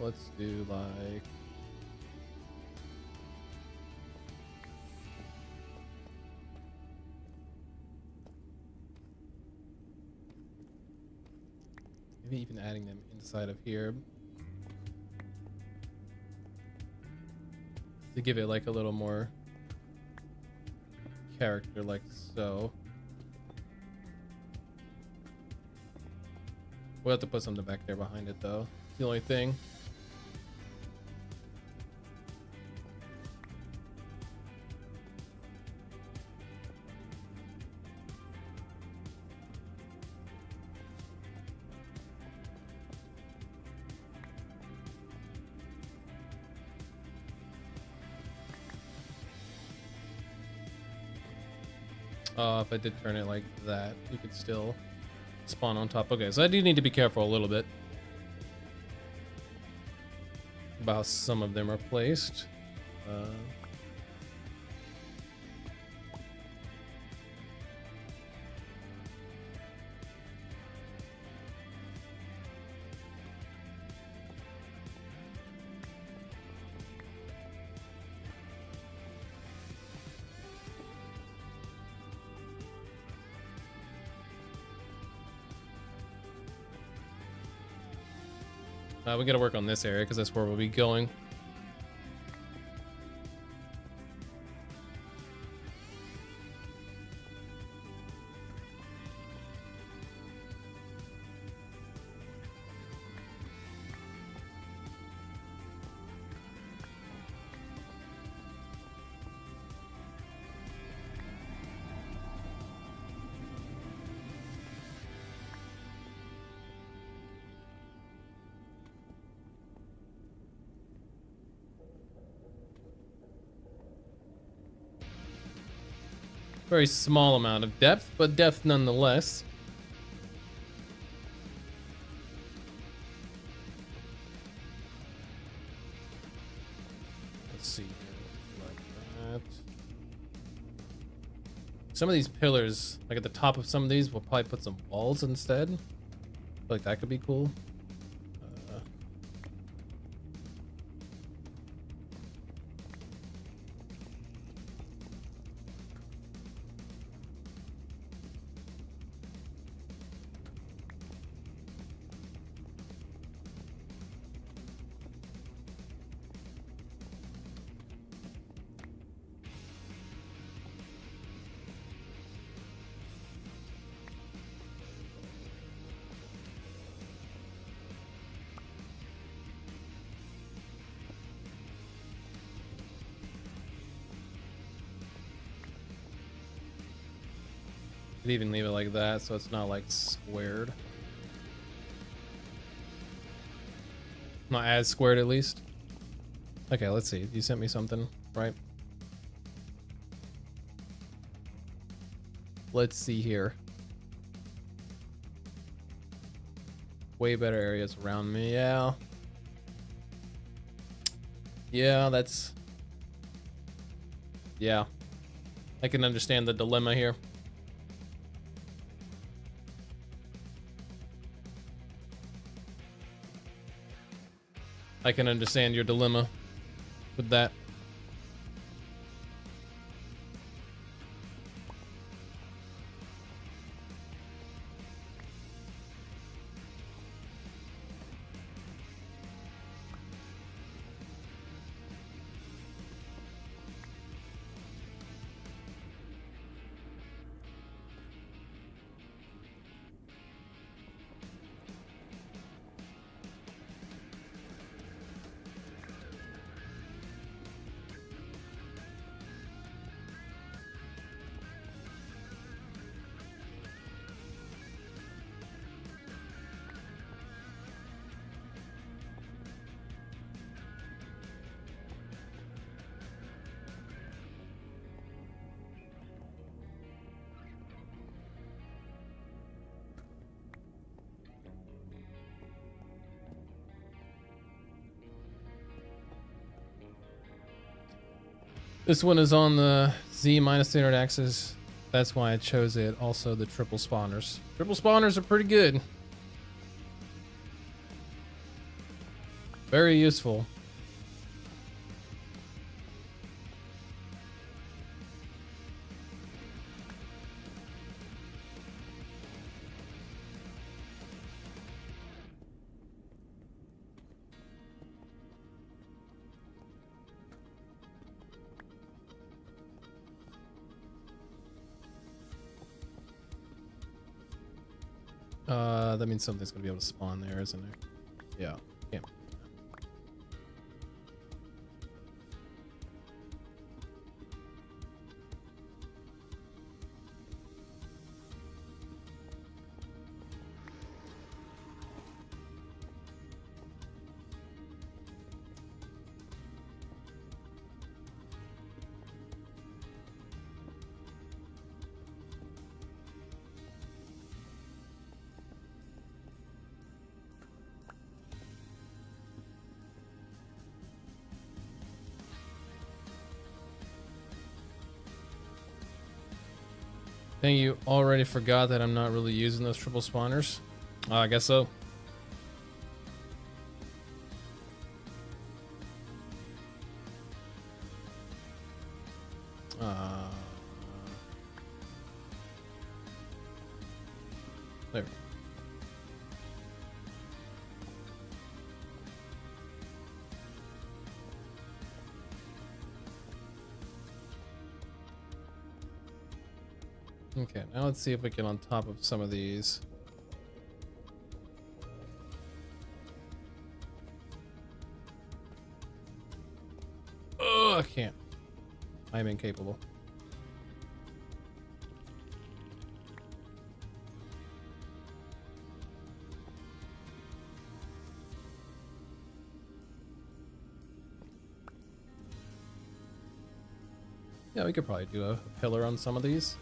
Let's do like maybe even adding them inside of here to give it like a little more character, like so. We'll have to put something back there behind it though. It's the only thing. If I did turn it like that, you could still spawn on top. Okay, so I do need to be careful a little bit about how some of them are placed. We gotta work on this area because that's where we'll be going. Very small amount of depth, but depth nonetheless. Let's see here, like that. Some of these pillars, like at the top of some of these, we'll probably put some walls instead. Like that could be cool. Could even leave it like that so it's not like squared. Not as squared at least. Okay, let's see. You sent me something, right? Let's see here. Way better areas around me, yeah. Yeah, that's... Yeah. I can understand the dilemma here. I can understand your dilemma with that. This one is on the Z minus 300 axis. That's why I chose it. Also the triple spawners. Triple spawners are pretty good. Very useful. That means something's gonna be able to spawn there, isn't it? Yeah. Yeah. Think you already forgot that I'm not really using those triple spawners? I guess so. There. Okay, now let's see if we can on top of some of these. Oh, I can't. I'm incapable. Yeah, we could probably do a pillar on some of these.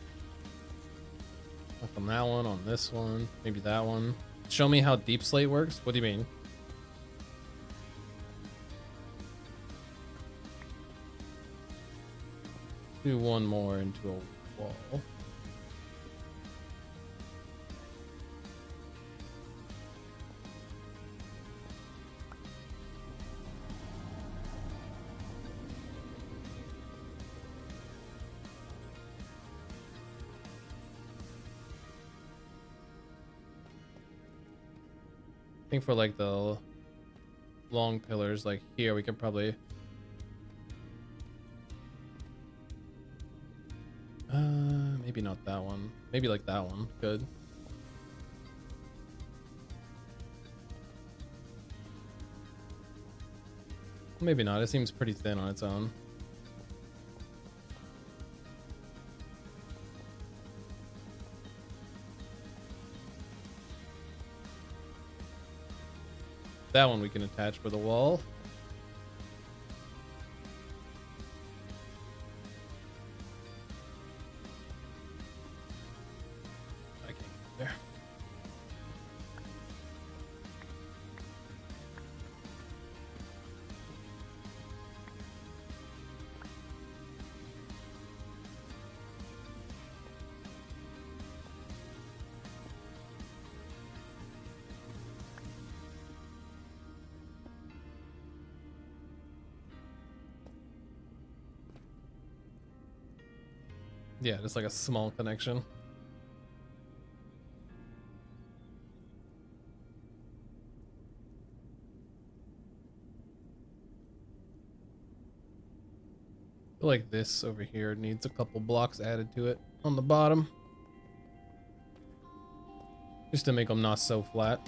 Like on that one, on this one, maybe that one. Show me how deep slate works? What do you mean? Do one more into a wall. I think for like the long pillars, like here, we can probably maybe not that one. Maybe like that one. Good. Maybe not. It seems pretty thin on its own. That one we can attach with a wall. I can't get there. Yeah, just like a small connection. I feel like this over here needs a couple blocks added to it on the bottom. Just to make them not so flat.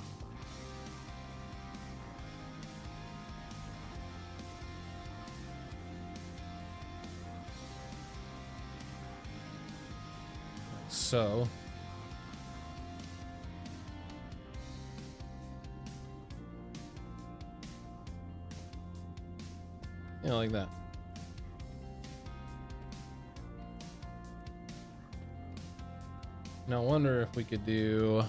So. Yeah, like that. Now I wonder if we could do...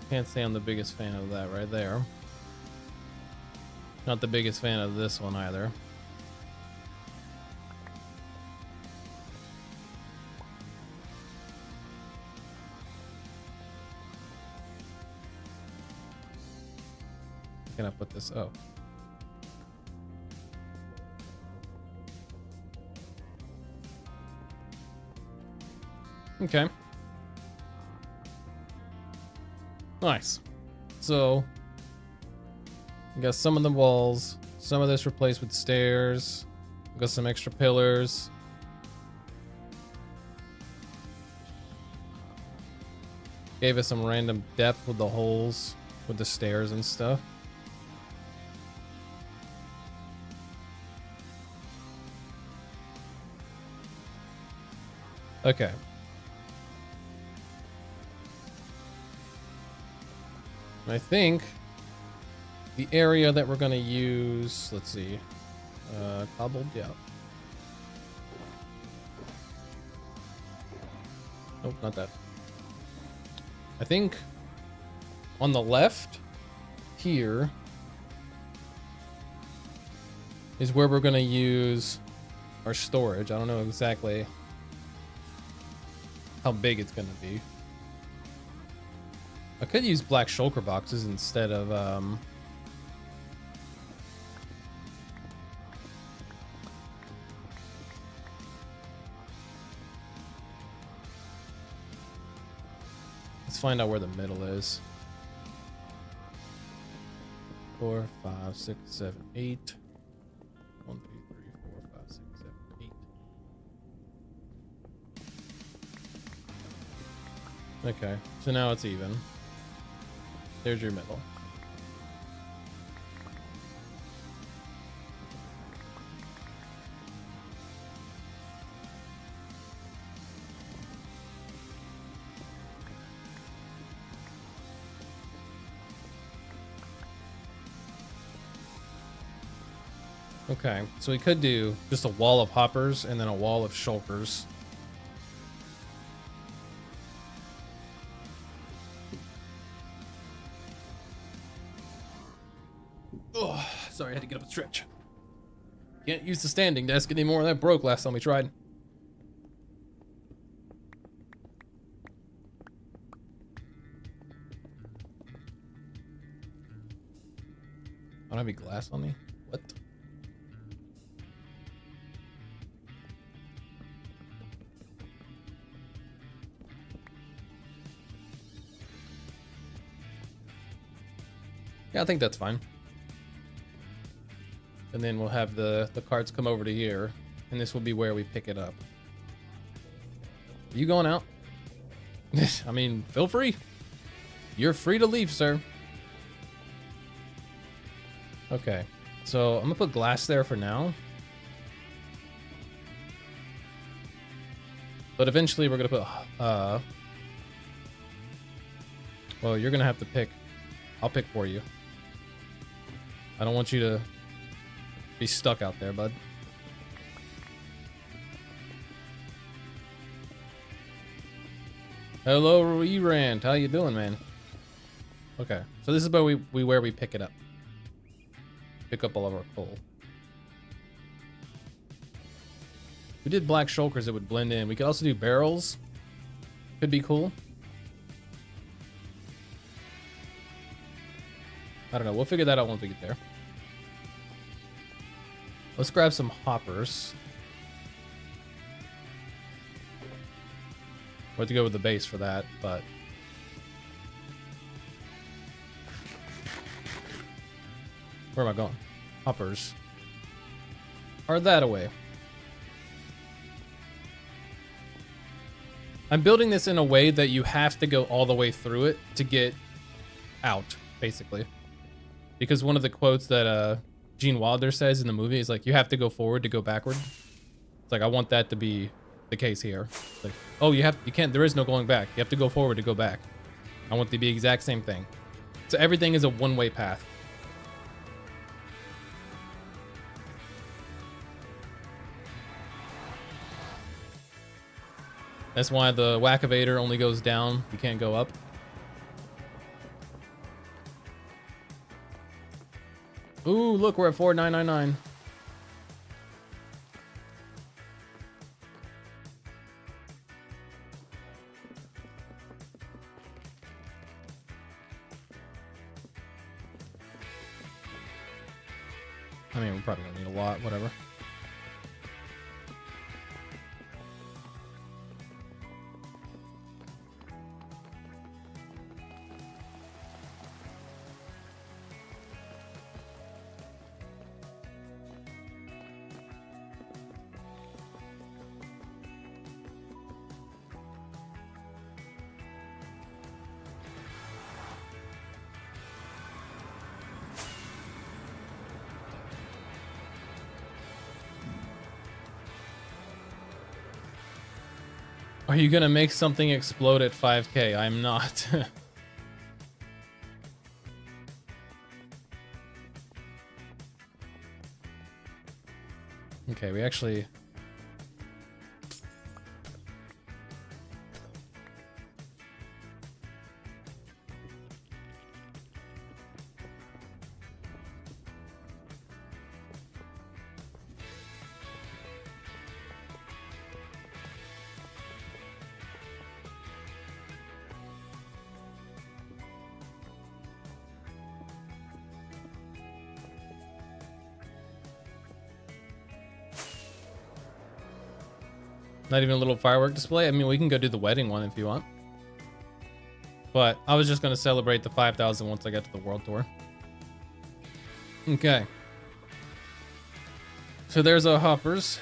Can't say I'm the biggest fan of that right there. Not the biggest fan of this one either. Can I put this? Oh. Okay. Nice. So, we got some of the walls, some of this replaced with stairs, we got some extra pillars. Gave us some random depth with the holes, with the stairs and stuff. Okay. I think the area that we're going to use, let's see, cobbled, yeah. Nope, not that. I think on the left here is where we're going to use our storage. I don't know exactly how big it's going to be. I could use black shulker boxes instead of let's find out where the middle is. 4, 5, 6, 7, 8. 1, 2, 3, 4, 5, 6, 7, 8. Okay, so now it's even. There's your middle. Okay, so we could do just a wall of hoppers and then a wall of shulkers. Oh, sorry, I had to get up and stretch. Can't use the standing desk anymore. That broke last time we tried. I don't have any glass on me. What? Yeah, I think that's fine. And then we'll have the carts come over to here, and this will be where we pick it up. Are you going out? I mean, feel free. You're free to leave, sir. Okay, so I'm gonna put glass there for now. But eventually we're gonna put, well, you're gonna have to pick. I'll pick for you. I don't want you to be stuck out there, bud. Hello, E-Rant. How you doing, man? Okay, so this is where we pick it up. Pick up all of our coal. If we did black shulkers, it would blend in. We could also do barrels. Could be cool. I don't know. We'll figure that out once we get there. Let's grab some hoppers. We'll have to go with the base for that, but... Where am I going? Hoppers. Are that away. I'm building this in a way that you have to go all the way through it to get out, basically. Because one of the quotes that Gene Wilder says in the movie is like, you have to go forward to go backward. It's like, I want that to be the case here. It's like, oh, you can't, there is no going back. You have to go forward to go back. I want it to be the exact same thing. So everything is a one-way path. That's why the Whack-A-Vader only goes down. You can't go up. Ooh, look, we're at 4999. I mean, we're probably gonna need a lot, whatever. Are you gonna make something explode at 5K? I'm not. Okay, we actually... Not even a little firework display? I mean, we can go do the wedding one if you want. But I was just going to celebrate the 5,000 once I get to the World Tour. Okay. So there's our hoppers.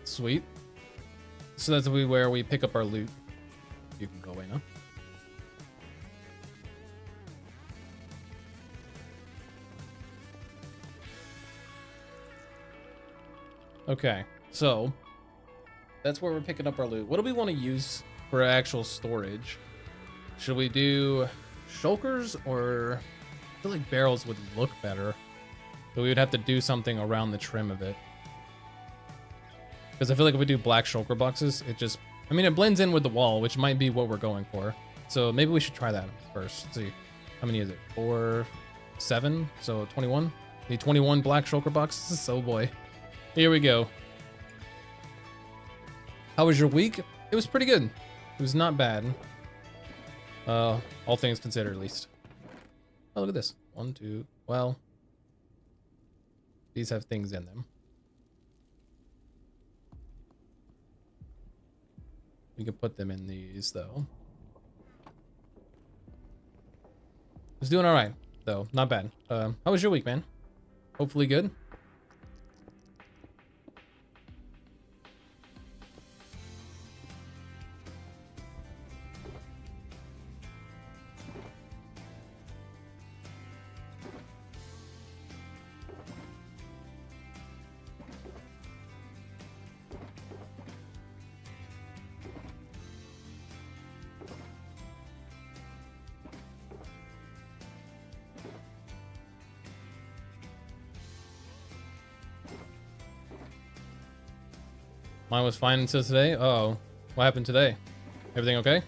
Sweet. So that's where we pick up our loot. You can go away now. Okay, so that's where we're picking up our loot. What do we want to use for actual storage? Should we do shulkers, or I feel like barrels would look better, but we would have to do something around the trim of it. Because I feel like if we do black shulker boxes, it just, I mean, it blends in with the wall, which might be what we're going for. So maybe we should try that first. Let's see. How many is it? 4, 7, so 21. Need 21 black shulker boxes. Oh boy. Here we go. How was your week? It was pretty good. It was not bad. All things considered, at least. Oh, look at this. 1, 2. Well, these have things in them. We can put them in these, though. It's doing all right, though. Not bad. How was your week, man? Hopefully good. Mine was fine until today. Oh, what happened today? Everything okay?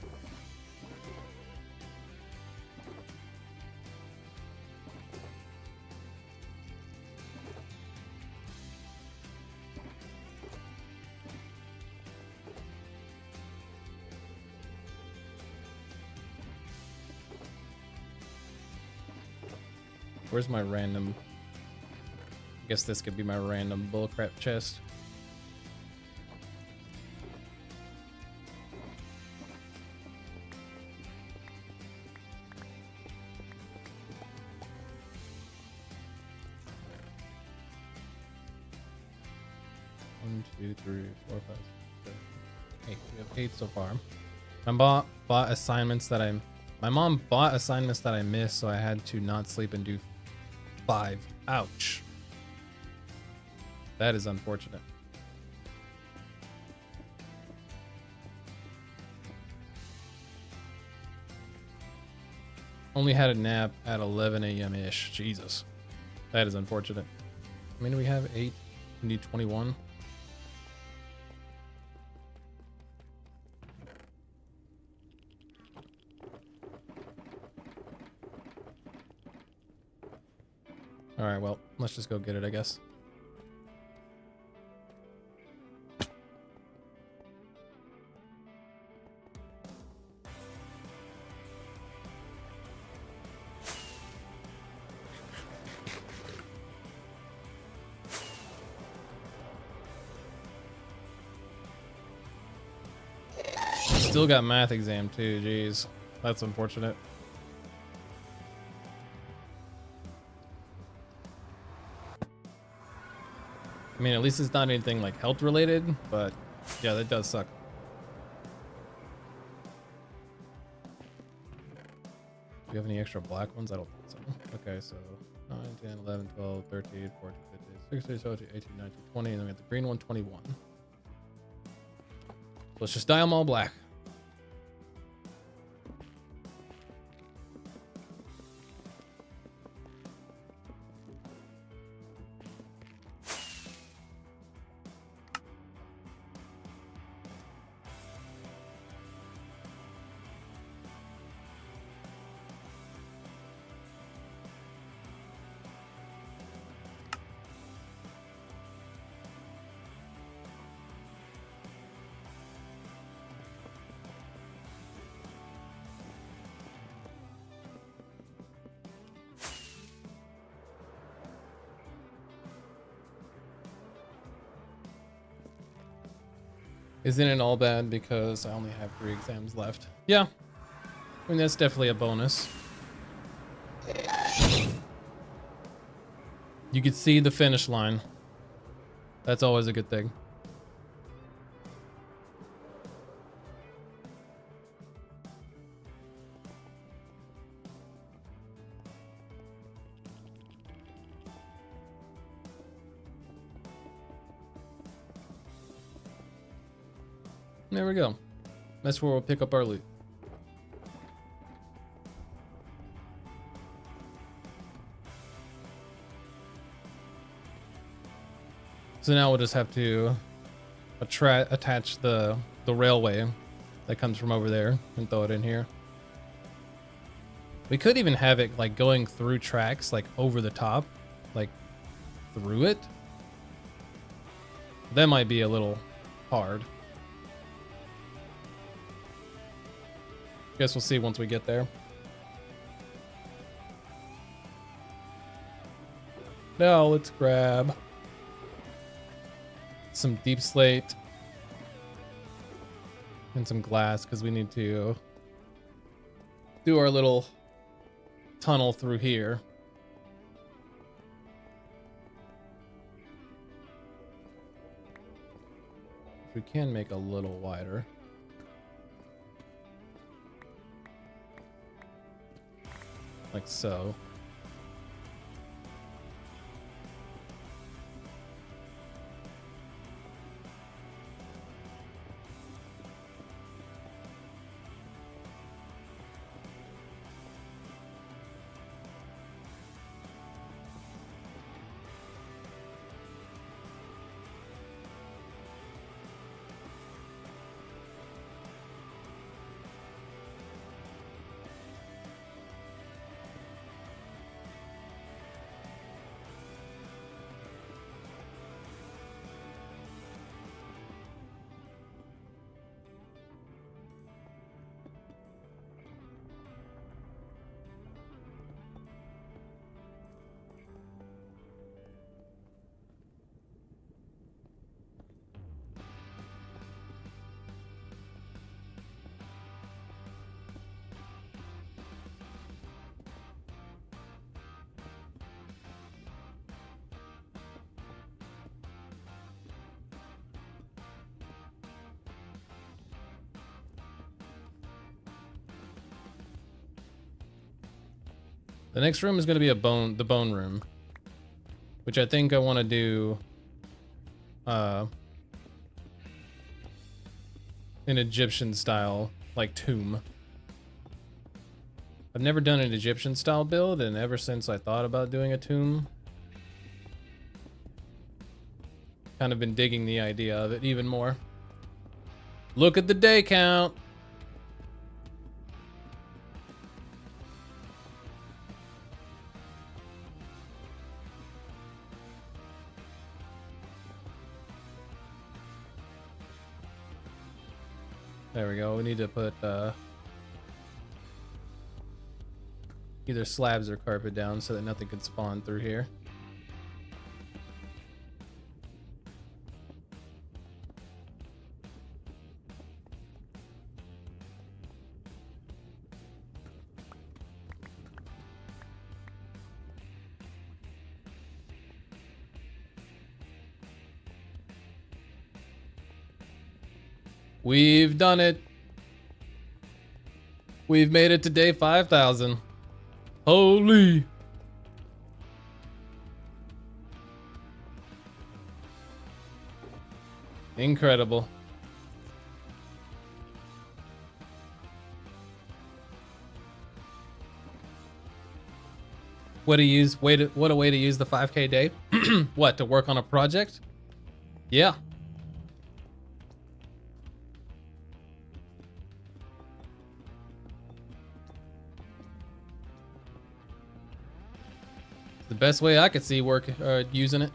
Where's my random? I guess this could be my random bullcrap chest. One, two, three, four, five, six, seven, eight. We have 8 so far. My mom bought assignments that I missed, so I had to not sleep and do 5. Ouch. That is unfortunate. Only had a nap at 11 a.m. ish. Jesus. That is unfortunate. I mean, we have 8. We need 21. Alright, well, let's just go get it, I guess. Still got math exam too, jeez. That's unfortunate. I mean, at least it's not anything like health related, but yeah, that does suck. Do you have any extra black ones? I don't think so. Okay, so 9, 10, 11, 12, 13, 14, 15, 16, 17, 18, 19, 20, and then we got the green one, 21. So let's just dye them all black. Isn't it all bad because I only have 3 exams left? Yeah, I mean, that's definitely a bonus. You could see the finish line. That's always a good thing. There we go. That's where we'll pick up our loot. So now we'll just have to attach the railway that comes from over there and throw it in here. We could even have it like going through tracks, like over the top, like through it. That might be a little hard. Guess we'll see once we get there. Now let's grab some deep slate and some glass because we need to do our little tunnel through here. If we can make a little wider. Like so. The next room is going to be the bone room, which I think I want to do an Egyptian style, like tomb. I've never done an Egyptian style build, and ever since I thought about doing a tomb, kind of been digging the idea of it even more. Look at the day count. There we go. We need to put either slabs or carpet down so that nothing can spawn through here. We've done it. We've made it to day 5,000. Holy. Incredible. What a way to use the 5K day. What, to work on a project? Yeah. The best way I could see using it.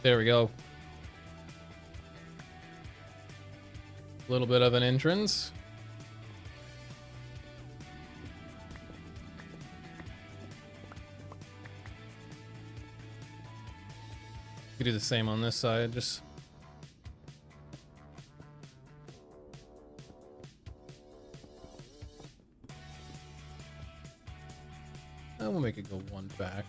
There we go. A little bit of an entrance. You do the same on this side, just we'll make it go one back.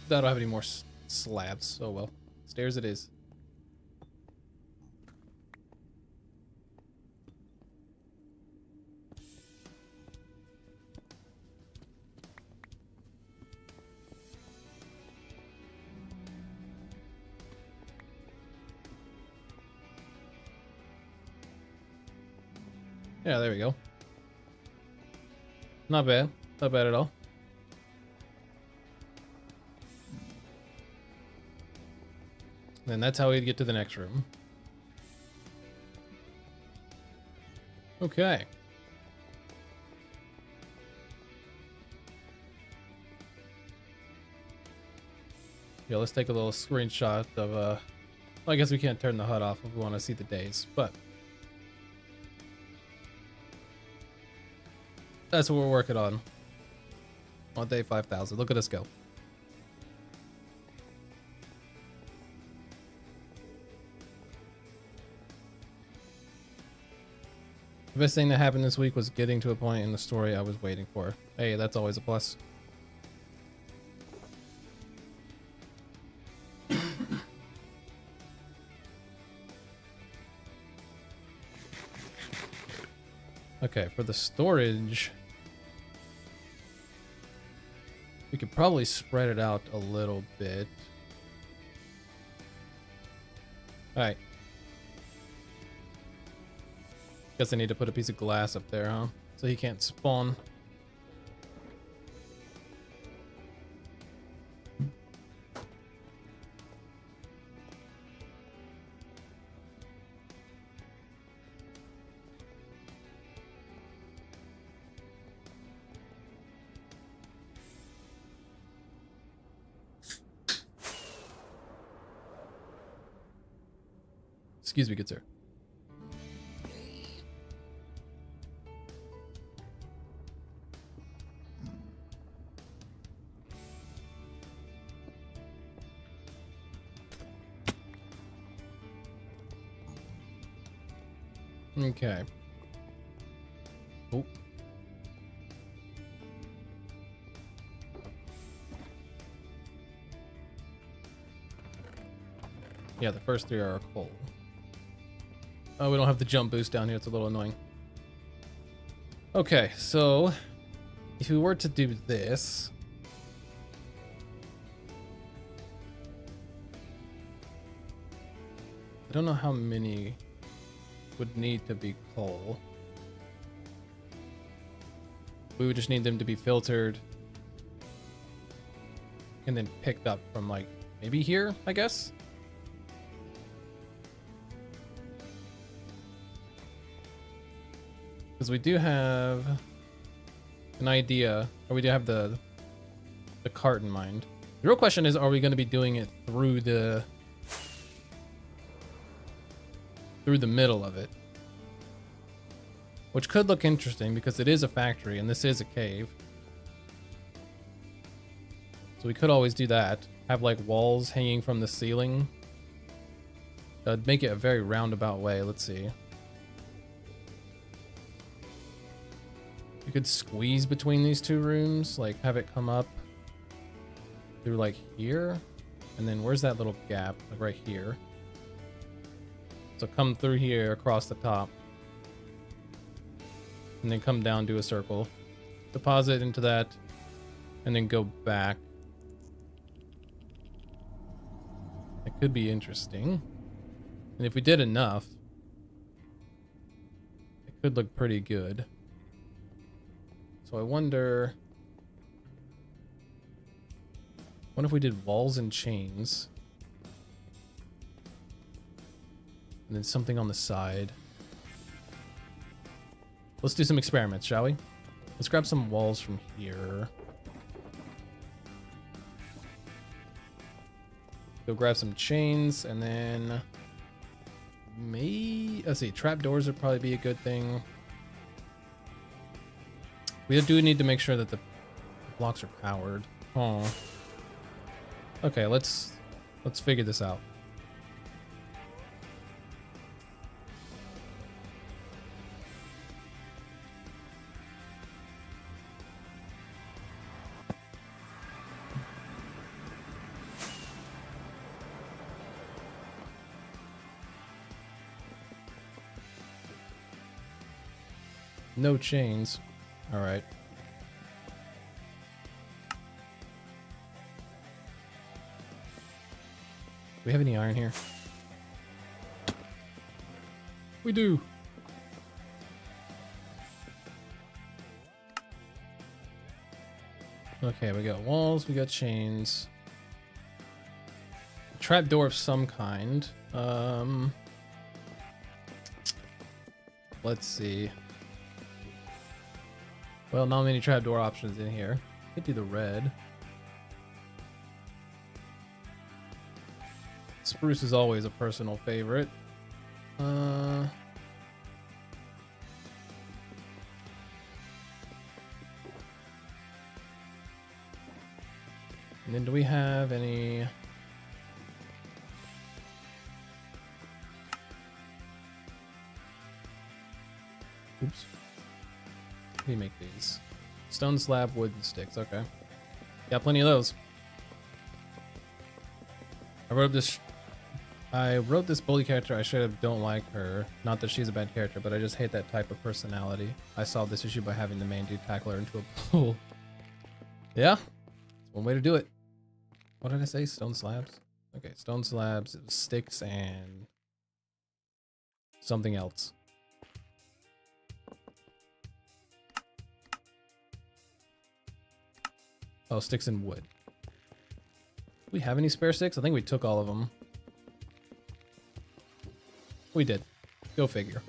I don't have any more slabs. Oh well. Stairs it is. Yeah, there we go. Not bad. Not bad at all. And that's how we'd get to the next room. Okay. Yeah, let's take a little screenshot of, well, I guess we can't turn the HUD off if we want to see the days, but That's what we're working on day 5,000. Look at us go. The best thing that happened this week was getting to a point in the story I was waiting for. Hey, that's always a plus. Okay, for the storage, we could probably spread it out a little bit. Alright. Guess I need to put a piece of glass up there, huh? So he can't spawn. Excuse me, good sir. Okay. Oh. Yeah, the first three are coal. Oh, we don't have the jump boost down here. It's a little annoying. Okay, so if we were to do this, I don't know how many would need to be coal. We would just need them to be filtered and then picked up from, like, maybe here, I guess. Because we do have an idea, or we do have the cart in mind. The real question is, are we going to be doing it through the middle of it? Which could look interesting because it is a factory and this is a cave. So we could always do that. Have like walls hanging from the ceiling. That'd make it a very roundabout way. Let's see. You could squeeze between these two rooms, like have it come up through like here. And then where's that little gap? Like right here. So come through here across the top. And then come down, do a circle. Deposit into that. And then go back. It could be interesting. And if we did enough, it could look pretty good. So I wonder if we did walls and chains. And then something on the side. Let's do some experiments, shall we? Let's grab some walls from here. Go grab some chains and then let's see, trapdoors would probably be a good thing. We do need to make sure that the blocks are powered. Oh. Okay, let's figure this out. No chains. All right. Do we have any iron here? We do. Okay, we got walls, we got chains. Trapdoor of some kind. Let's see. Well, not many trapdoor options in here. Could do the red. Spruce is always a personal favorite. And then do we have any... Oops. How do you make these? Stone slab, wood, and sticks. Okay. Got plenty of those. I wrote this bully character. I straight up don't like her. Not that she's a bad character, but I just hate that type of personality. I solved this issue by having the main dude tackle her into a pool. Yeah, it's one way to do it. What did I say? Stone slabs? Okay, stone slabs, sticks, and something else. Oh, sticks and wood. Do we have any spare sticks? I think we took all of them. We did. Go figure.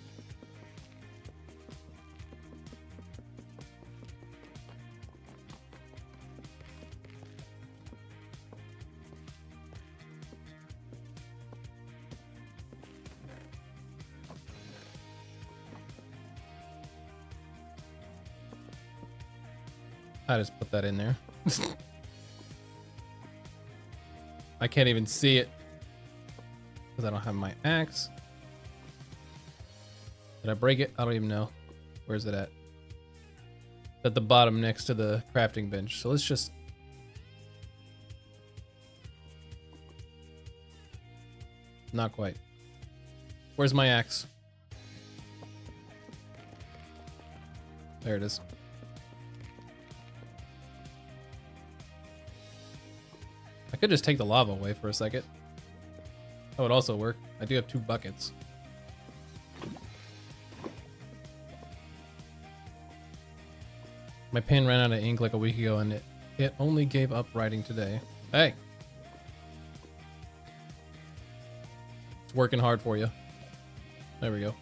I just put that in there. I can't even see it because I don't have my axe. Did I break it? I don't even know. Where's it at? It's at the bottom next to the crafting bench. So let's just... Not quite. Where's my axe? There it is. I could just take the lava away for a second. That would also work. I do have 2 buckets. My pen ran out of ink like a week ago and it only gave up writing today. Hey! It's working hard for you. There we go.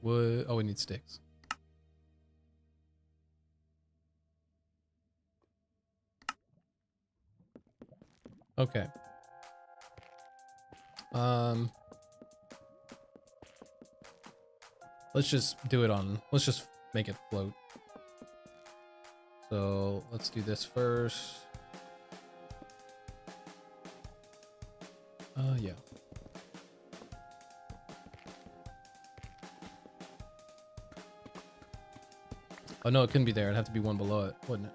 Wood. Oh, we need sticks. Okay. Let's just do it on... Let's just make it float. So, let's do this first. Yeah. Oh no, it couldn't be there. It'd have to be one below it, wouldn't it?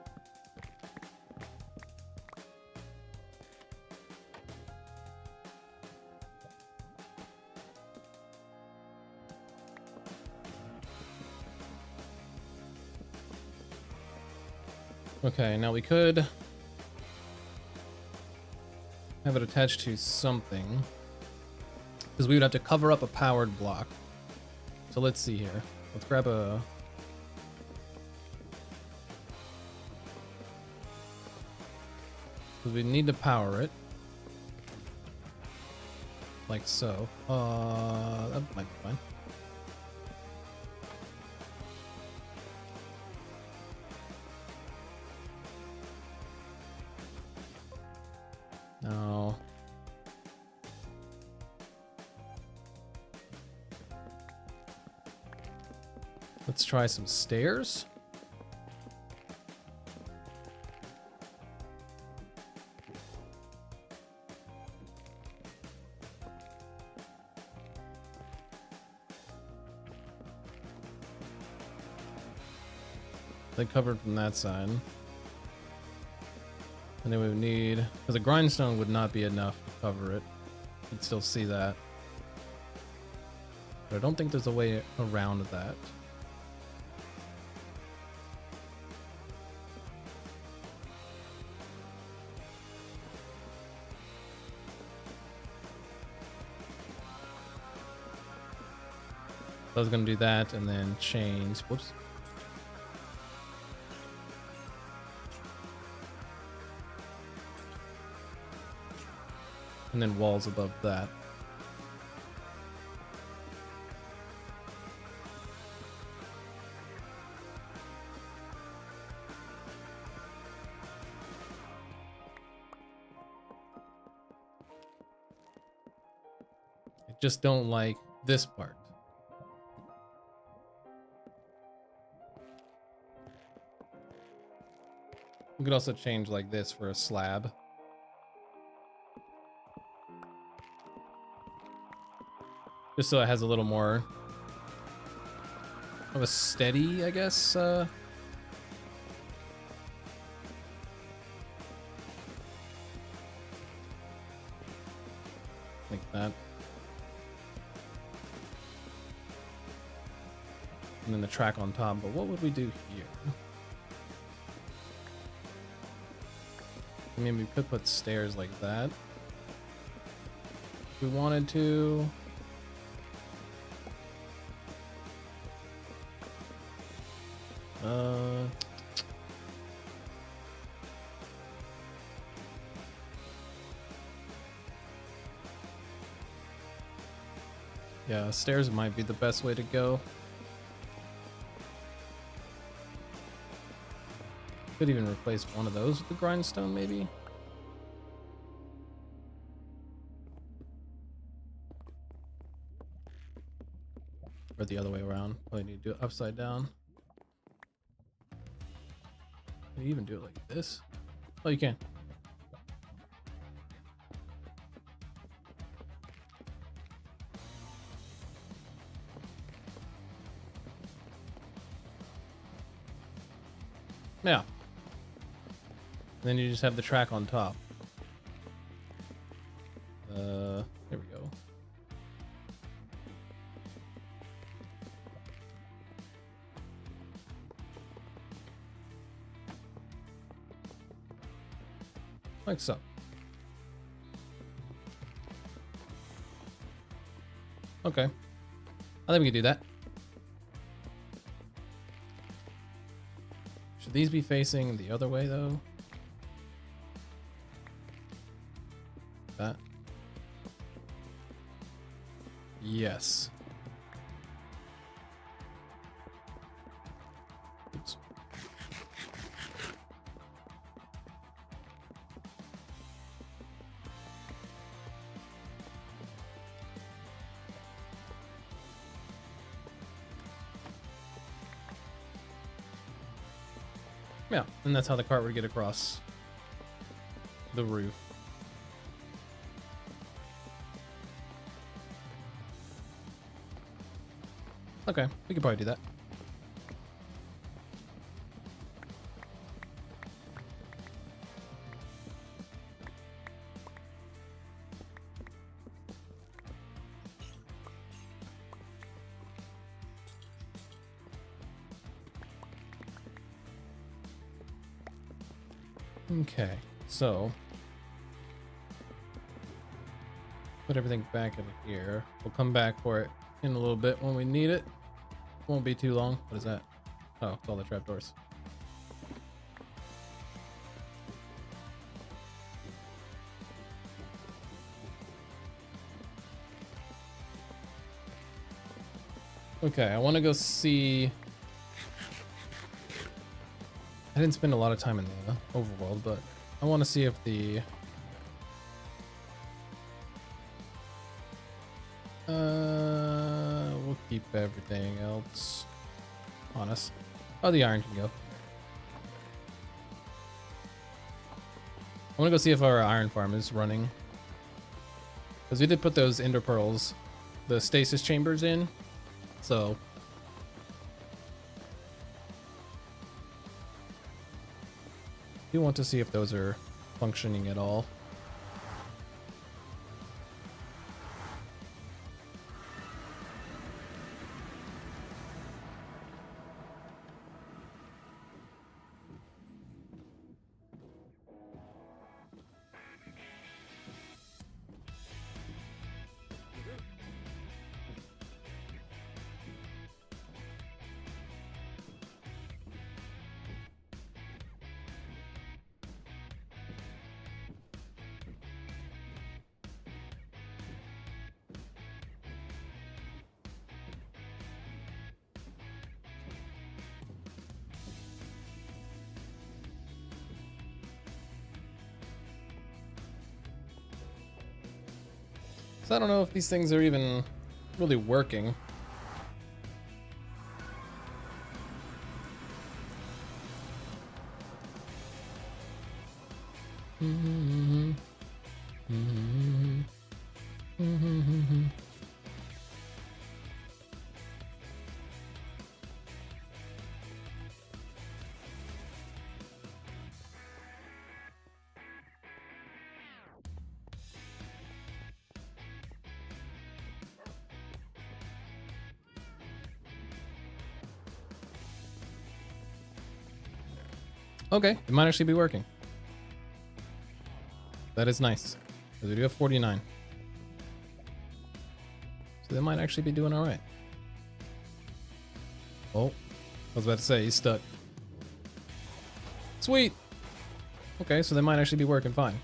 Okay, now we could have it attached to something, because we would have to cover up a powered block. So let's see here. Let's grab a... Because we need to power it. Like so. That might be fine. No. Let's try some stairs. They covered from that side. And then we would need, because a grindstone would not be enough to cover it. You'd still see that. But I don't think there's a way around that. So I was going to do that and then chains. Whoops. And then walls above that. just don't like this part. We could also change like this for a slab. Just so it has a little more of a steady, I guess, like that. And then the track on top, but what would we do here? I mean, we could put stairs like that if we wanted to. Yeah, stairs might be the best way to go. Could even replace one of those with the grindstone, maybe. Or the other way around. Probably need to do it upside down. Can you even do it like this? Oh, you can. Yeah. Then you just have the track on top. There we go. Like so. Okay. I think we can do that. Should these be facing the other way though? That? Yes. Oops. Yeah, and that's how the cart would get across the roof. Okay, we could probably do that. Okay, so put everything back in here. We'll come back for it in a little bit when we need it. Won't be too long. What is that? Oh, it's all the trapdoors. Okay, I want to go see. I didn't spend a lot of time in the overworld, but I want to see if the we'll keep everything else on us. Oh, the iron can go. I want to go see if our iron farm is running, because we did put those ender pearls, the stasis chambers in, so I do want to see if those are functioning at all. So I don't know if these things are even really working. Okay, it might actually be working. That is nice. Because we do have 49. So they might actually be doing alright. Oh, I was about to say, he's stuck. Sweet! Okay, so they might actually be working fine.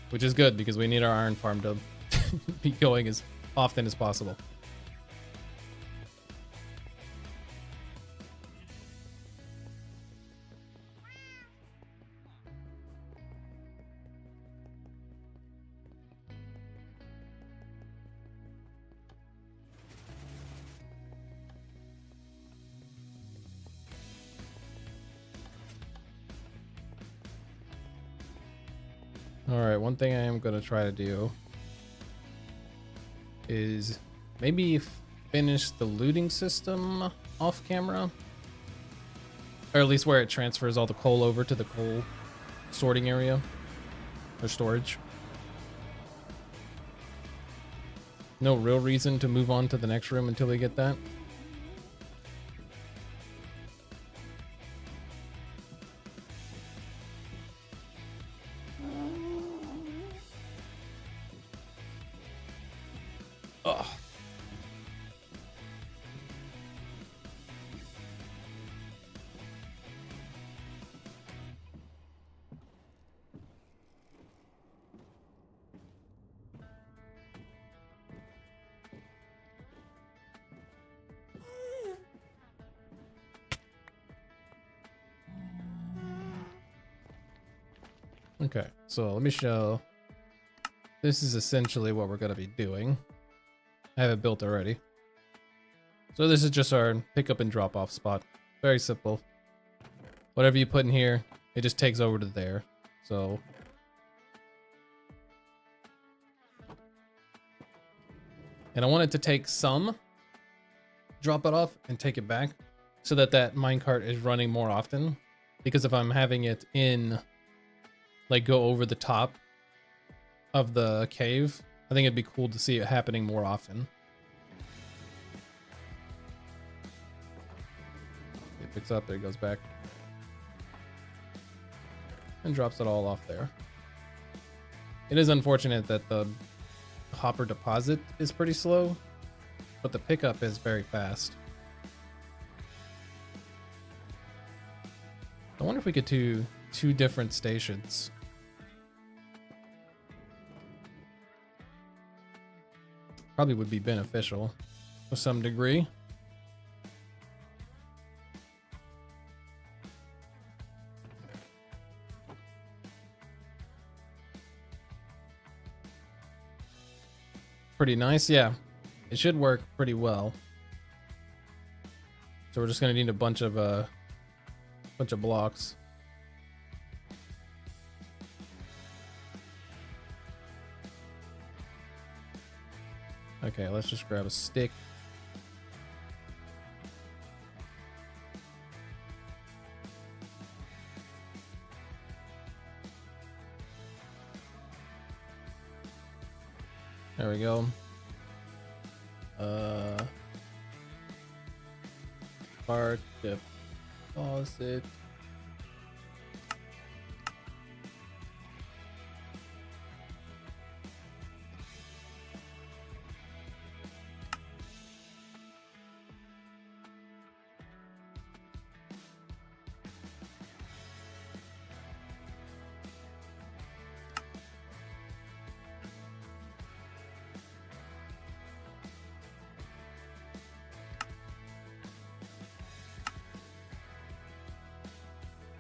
Which is good, because we need our iron farm to be going as often as possible. Alright, one thing I am going to try to do is maybe finish the looting system off camera. Or at least where it transfers all the coal over to the coal sorting area. Or storage. No real reason to move on to the next room until we get that. Ugh. Okay, so let me show. This is essentially what we're going to be doing. I have it built already. So this is just our pickup and drop off spot. Very simple. Whatever you put in here, it just takes over to there. So and I want it to take some, drop it off and take it back so that that minecart is running more often. Because if I'm having it in, like, go over the top of the cave, I think it'd be cool to see it happening more often. It picks up, it goes back. And drops it all off there. It is unfortunate that the hopper deposit is pretty slow, but the pickup is very fast. I wonder if we could do 2 different stations. Probably would be beneficial to some degree. Pretty nice, yeah. It should work pretty well. So we're just gonna need a bunch of blocks. Okay, let's just grab a stick. There we go. Part deposit.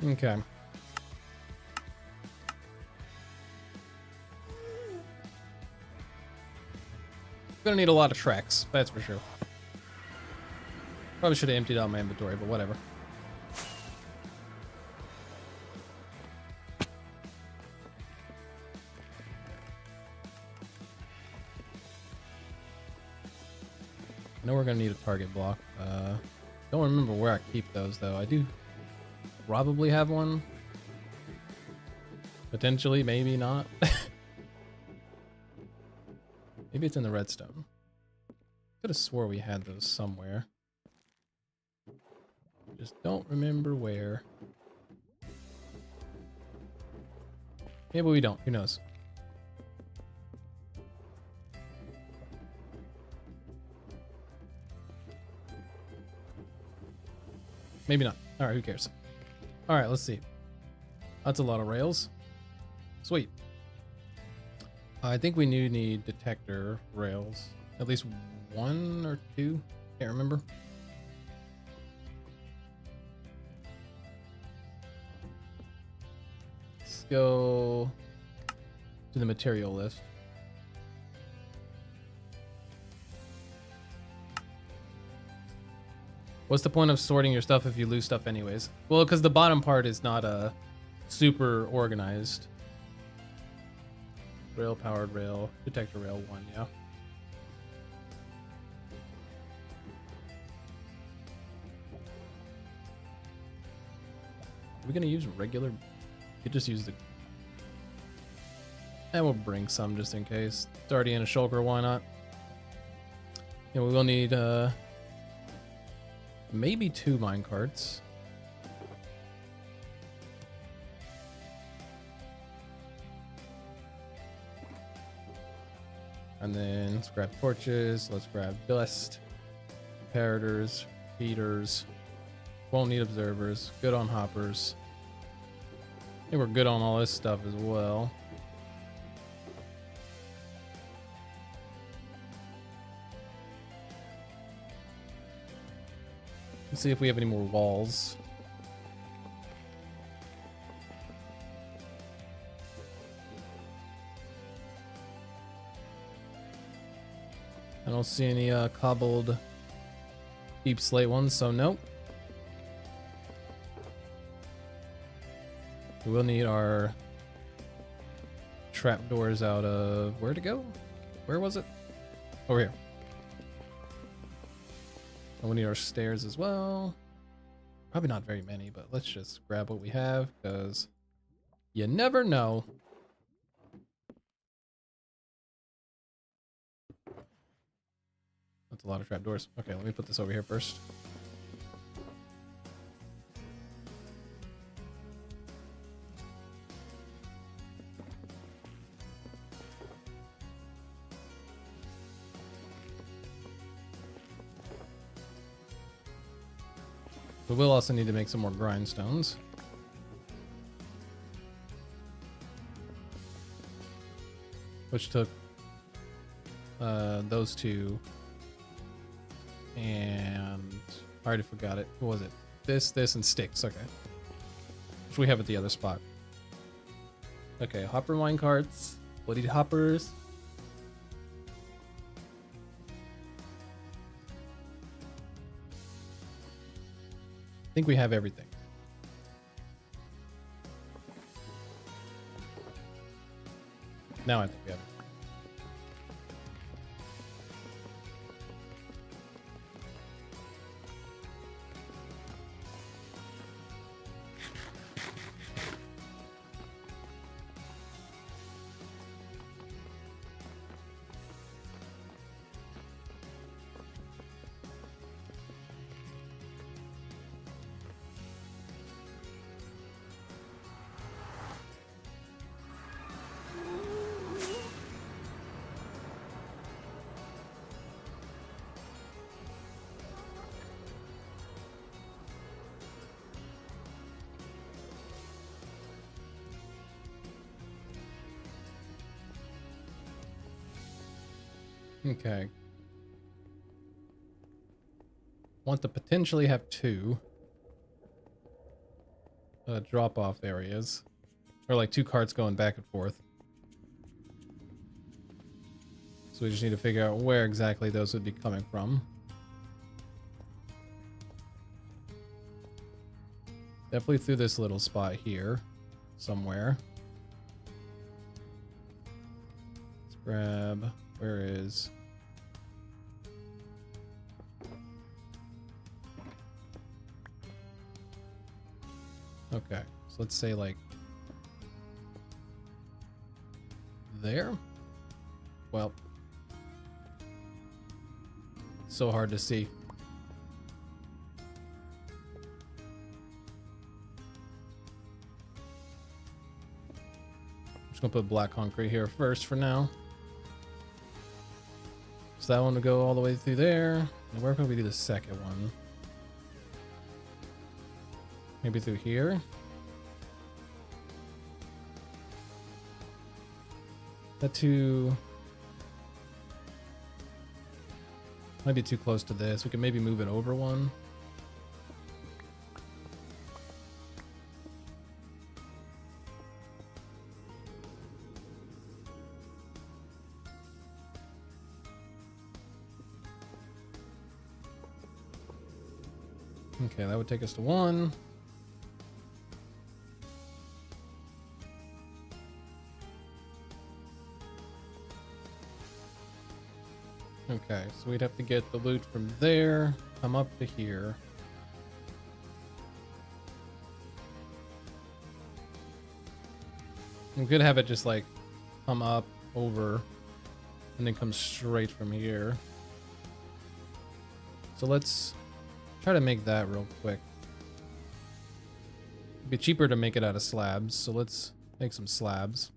Okay. Gonna need a lot of tracks, that's for sure. Probably should have emptied out my inventory, but whatever. I know we're gonna need a target block. Don't remember where I keep those though. I do probably have one. Potentially, maybe not. Maybe it's in the redstone. Could have swore we had those somewhere. Just don't remember where. Maybe we don't. Who knows? Maybe not. Alright, who cares? Alright, let's see. That's a lot of rails. Sweet. I think we do need detector rails. At least one or two. Can't remember. Let's go to the material list. What's the point of sorting your stuff if you lose stuff anyways? Well, because the bottom part is not super organized. Rail, powered rail, detector rail 1, yeah. Are we gonna use regular? We could just use the. And we'll bring some just in case. It's already in a shulker, why not? And we will need maybe 2 mine carts. And then let's grab torches, let's grab dust, comparators, feeders. Won't need observers, good on hoppers. I think we're good on all this stuff as well. Let's see if we have any more walls. I don't see any cobbled deep slate ones, so nope. We will need our trapdoors out of where to go? Where was it? Over here. And we need our stairs as well. Probably not very many, but let's just grab what we have because you never know. That's a lot of trapdoors. Okay, let me put this over here first. We will also need to make some more grindstones. Which took those two. And I already forgot it. What was it? This, and sticks. Okay. Which we have at the other spot. Okay, hopper mine carts. Bloodied hoppers. I think we have everything. Now I think we have it. Okay. Want to potentially have 2 drop-off areas. Or like 2 carts going back and forth. So So we just need to figure out where exactly those would be coming from. Definitely through this little spot here, somewhere. Let's grab, where is... Okay, so let's say like there. Well, so hard to see. I'm just gonna put black concrete here first for now. So that one will go all the way through there. And where can we do the second one? Maybe through here. That too might be too close to this. We can maybe move it over one. Okay, that would take us to one. Okay, so we'd have to get the loot from there, come up to here. We could have it just like come up over and then come straight from here. So let's try to make that real quick. It'd be cheaper to make it out of slabs, so let's make some slabs.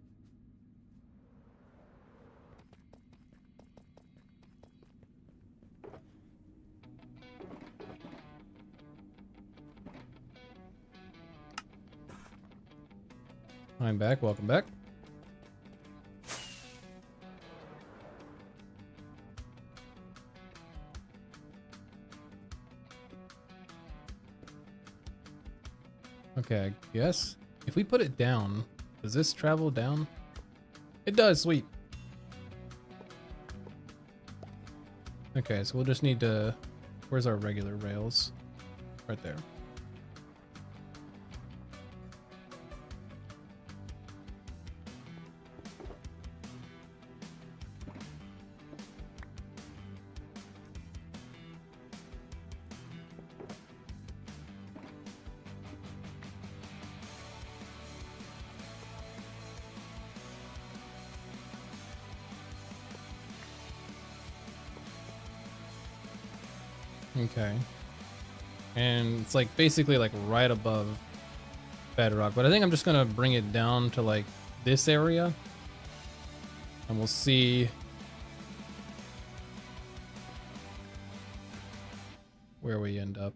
I'm back, welcome back. Okay, I guess if we put it down, does this travel down? It does, sweet. Okay, so we'll just need to, where's our regular rails? Right there. Okay. And it's like basically like right above bedrock, but I think I'm just gonna bring it down to like this area and we'll see where we end up.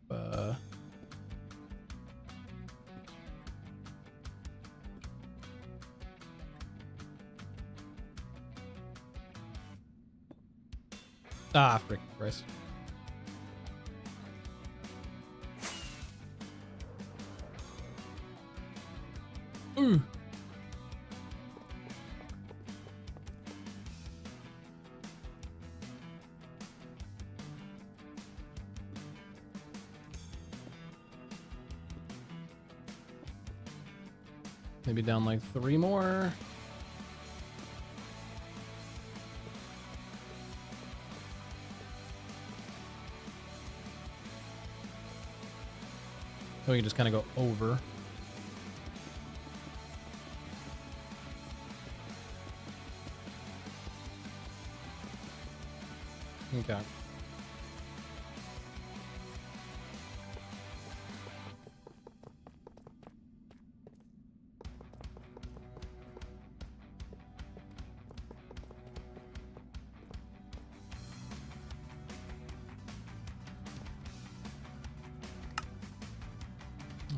Freaking Christ. Ooh. Maybe down like 3 more. So we can just kind of go over. Okay.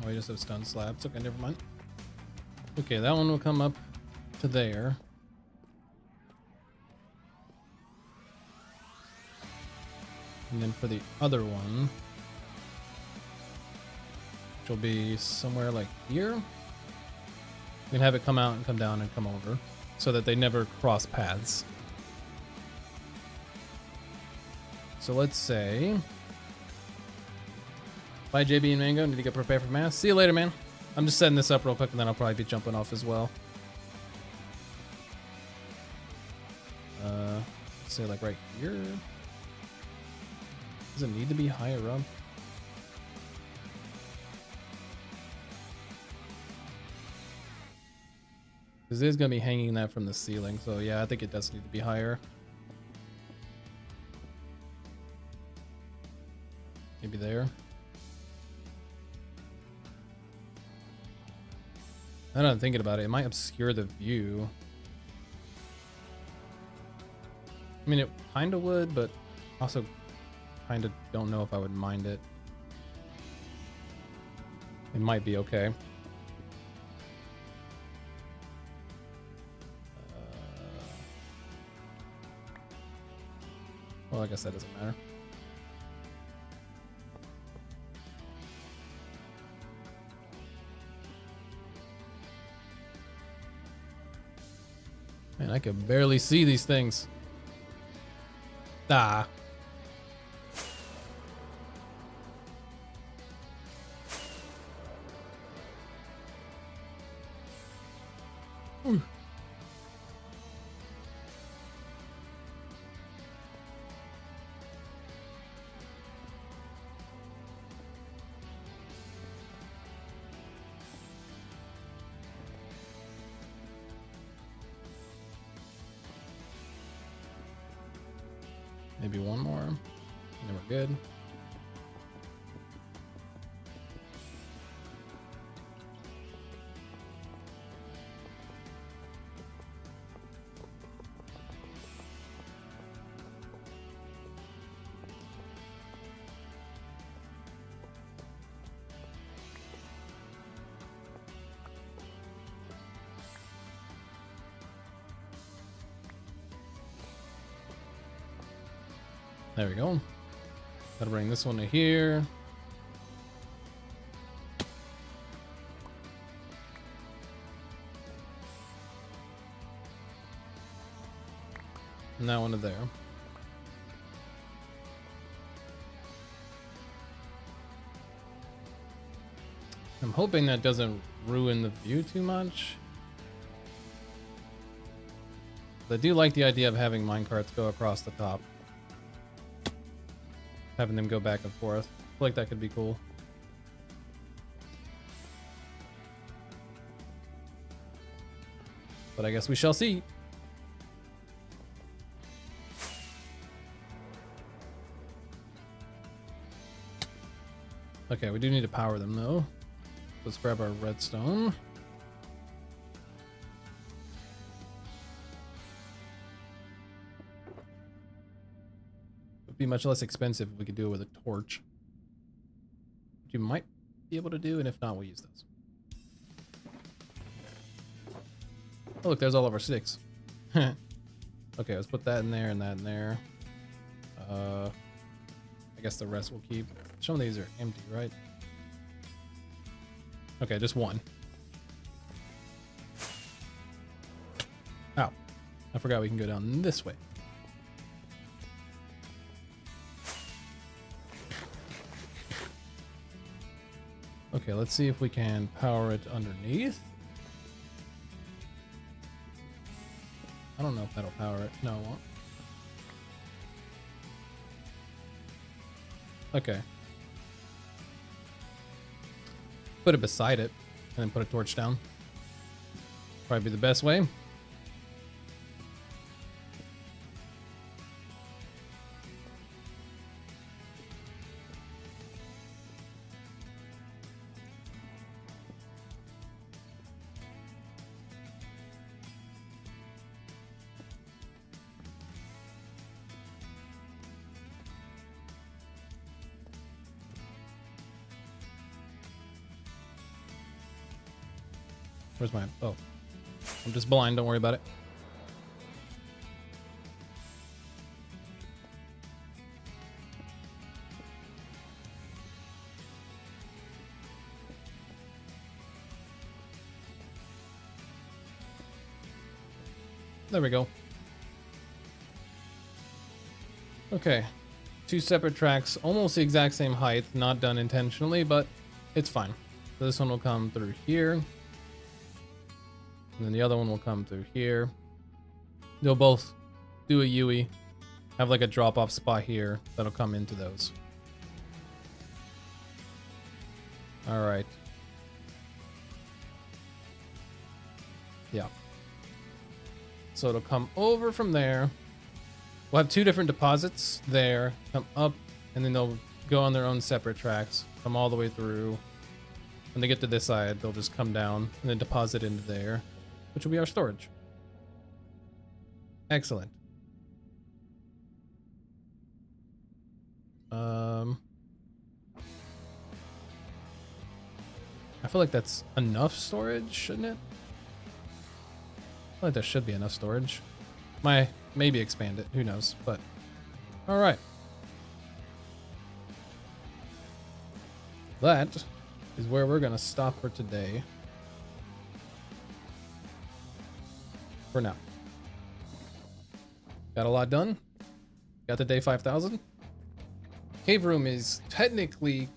Oh, we just have stone slabs. Okay, never mind. Okay, that one will come up to there. And then for the other one, which will be somewhere like here, we can have it come out and come down and come over so that they never cross paths. so let's say... Bye, JB and Mango. Need to get prepared for mass. See you later, man. I'm just setting this up real quick, and then I'll probably be jumping off as well. Let's say like right here. Does it need to be higher up? Because it is going to be hanging that from the ceiling, so yeah, I think it does need to be higher. Maybe there. Now that I'm thinking about it, it might obscure the view. I mean, it kind of would, but also kind of don't know if I would mind it. It might be okay. Well, I guess that doesn't matter. Man, I can barely see these things. Ah. Ooh. Maybe one more, and then we're good. There we go. Gotta bring this one to here. And that one to there. I'm hoping that doesn't ruin the view too much. But I do like the idea of having minecarts go across the top. Having them go back and forth. I feel like that could be cool. But I guess we shall see. Okay, we do need to power them though. Let's grab our redstone. Be much less expensive if we could do it with a torch, which you might be able to do, and if not, we'll use those. Oh look, there's all of our sticks. Okay, let's put that in there and that in there. I guess the rest we'll keep. Some of these are empty, right? Okay, just one. Ow, I forgot we can go down this way. Okay, let's see if we can power it underneath. I don't know if that'll power it. No, it won't. Okay. Put it beside it, and then put a torch down. Probably be the best way. Where's mine? Oh, I'm just blind. Don't worry about it. There we go. Okay, 2 separate tracks, almost the exact same height, not done intentionally, but it's fine. So this one will come through here. And then the other one will come through here. They'll both do a UE, have like a drop-off spot here that'll come into those. All right. Yeah. So it'll come over from there. We'll have 2 different deposits there, come up, and then they'll go on their own separate tracks, come all the way through. When they get to this side, they'll just come down and then deposit into there, which will be our storage. Excellent. I feel like that's enough storage, shouldn't it? I feel like there should be enough storage. Maybe expand it, who knows, but all right. That is where we're gonna stop for today. For now. Got a lot done. Got the day 5000. Cave room is technically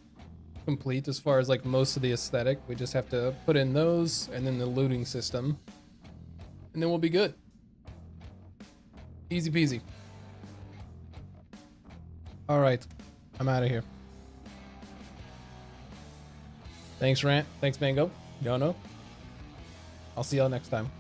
complete as far as like most of the aesthetic. We just have to put in those and then the looting system. And then we'll be good. Easy peasy. All right. I'm out of here. Thanks, Rant. Thanks, Mango. Y'all know. I'll see y'all next time.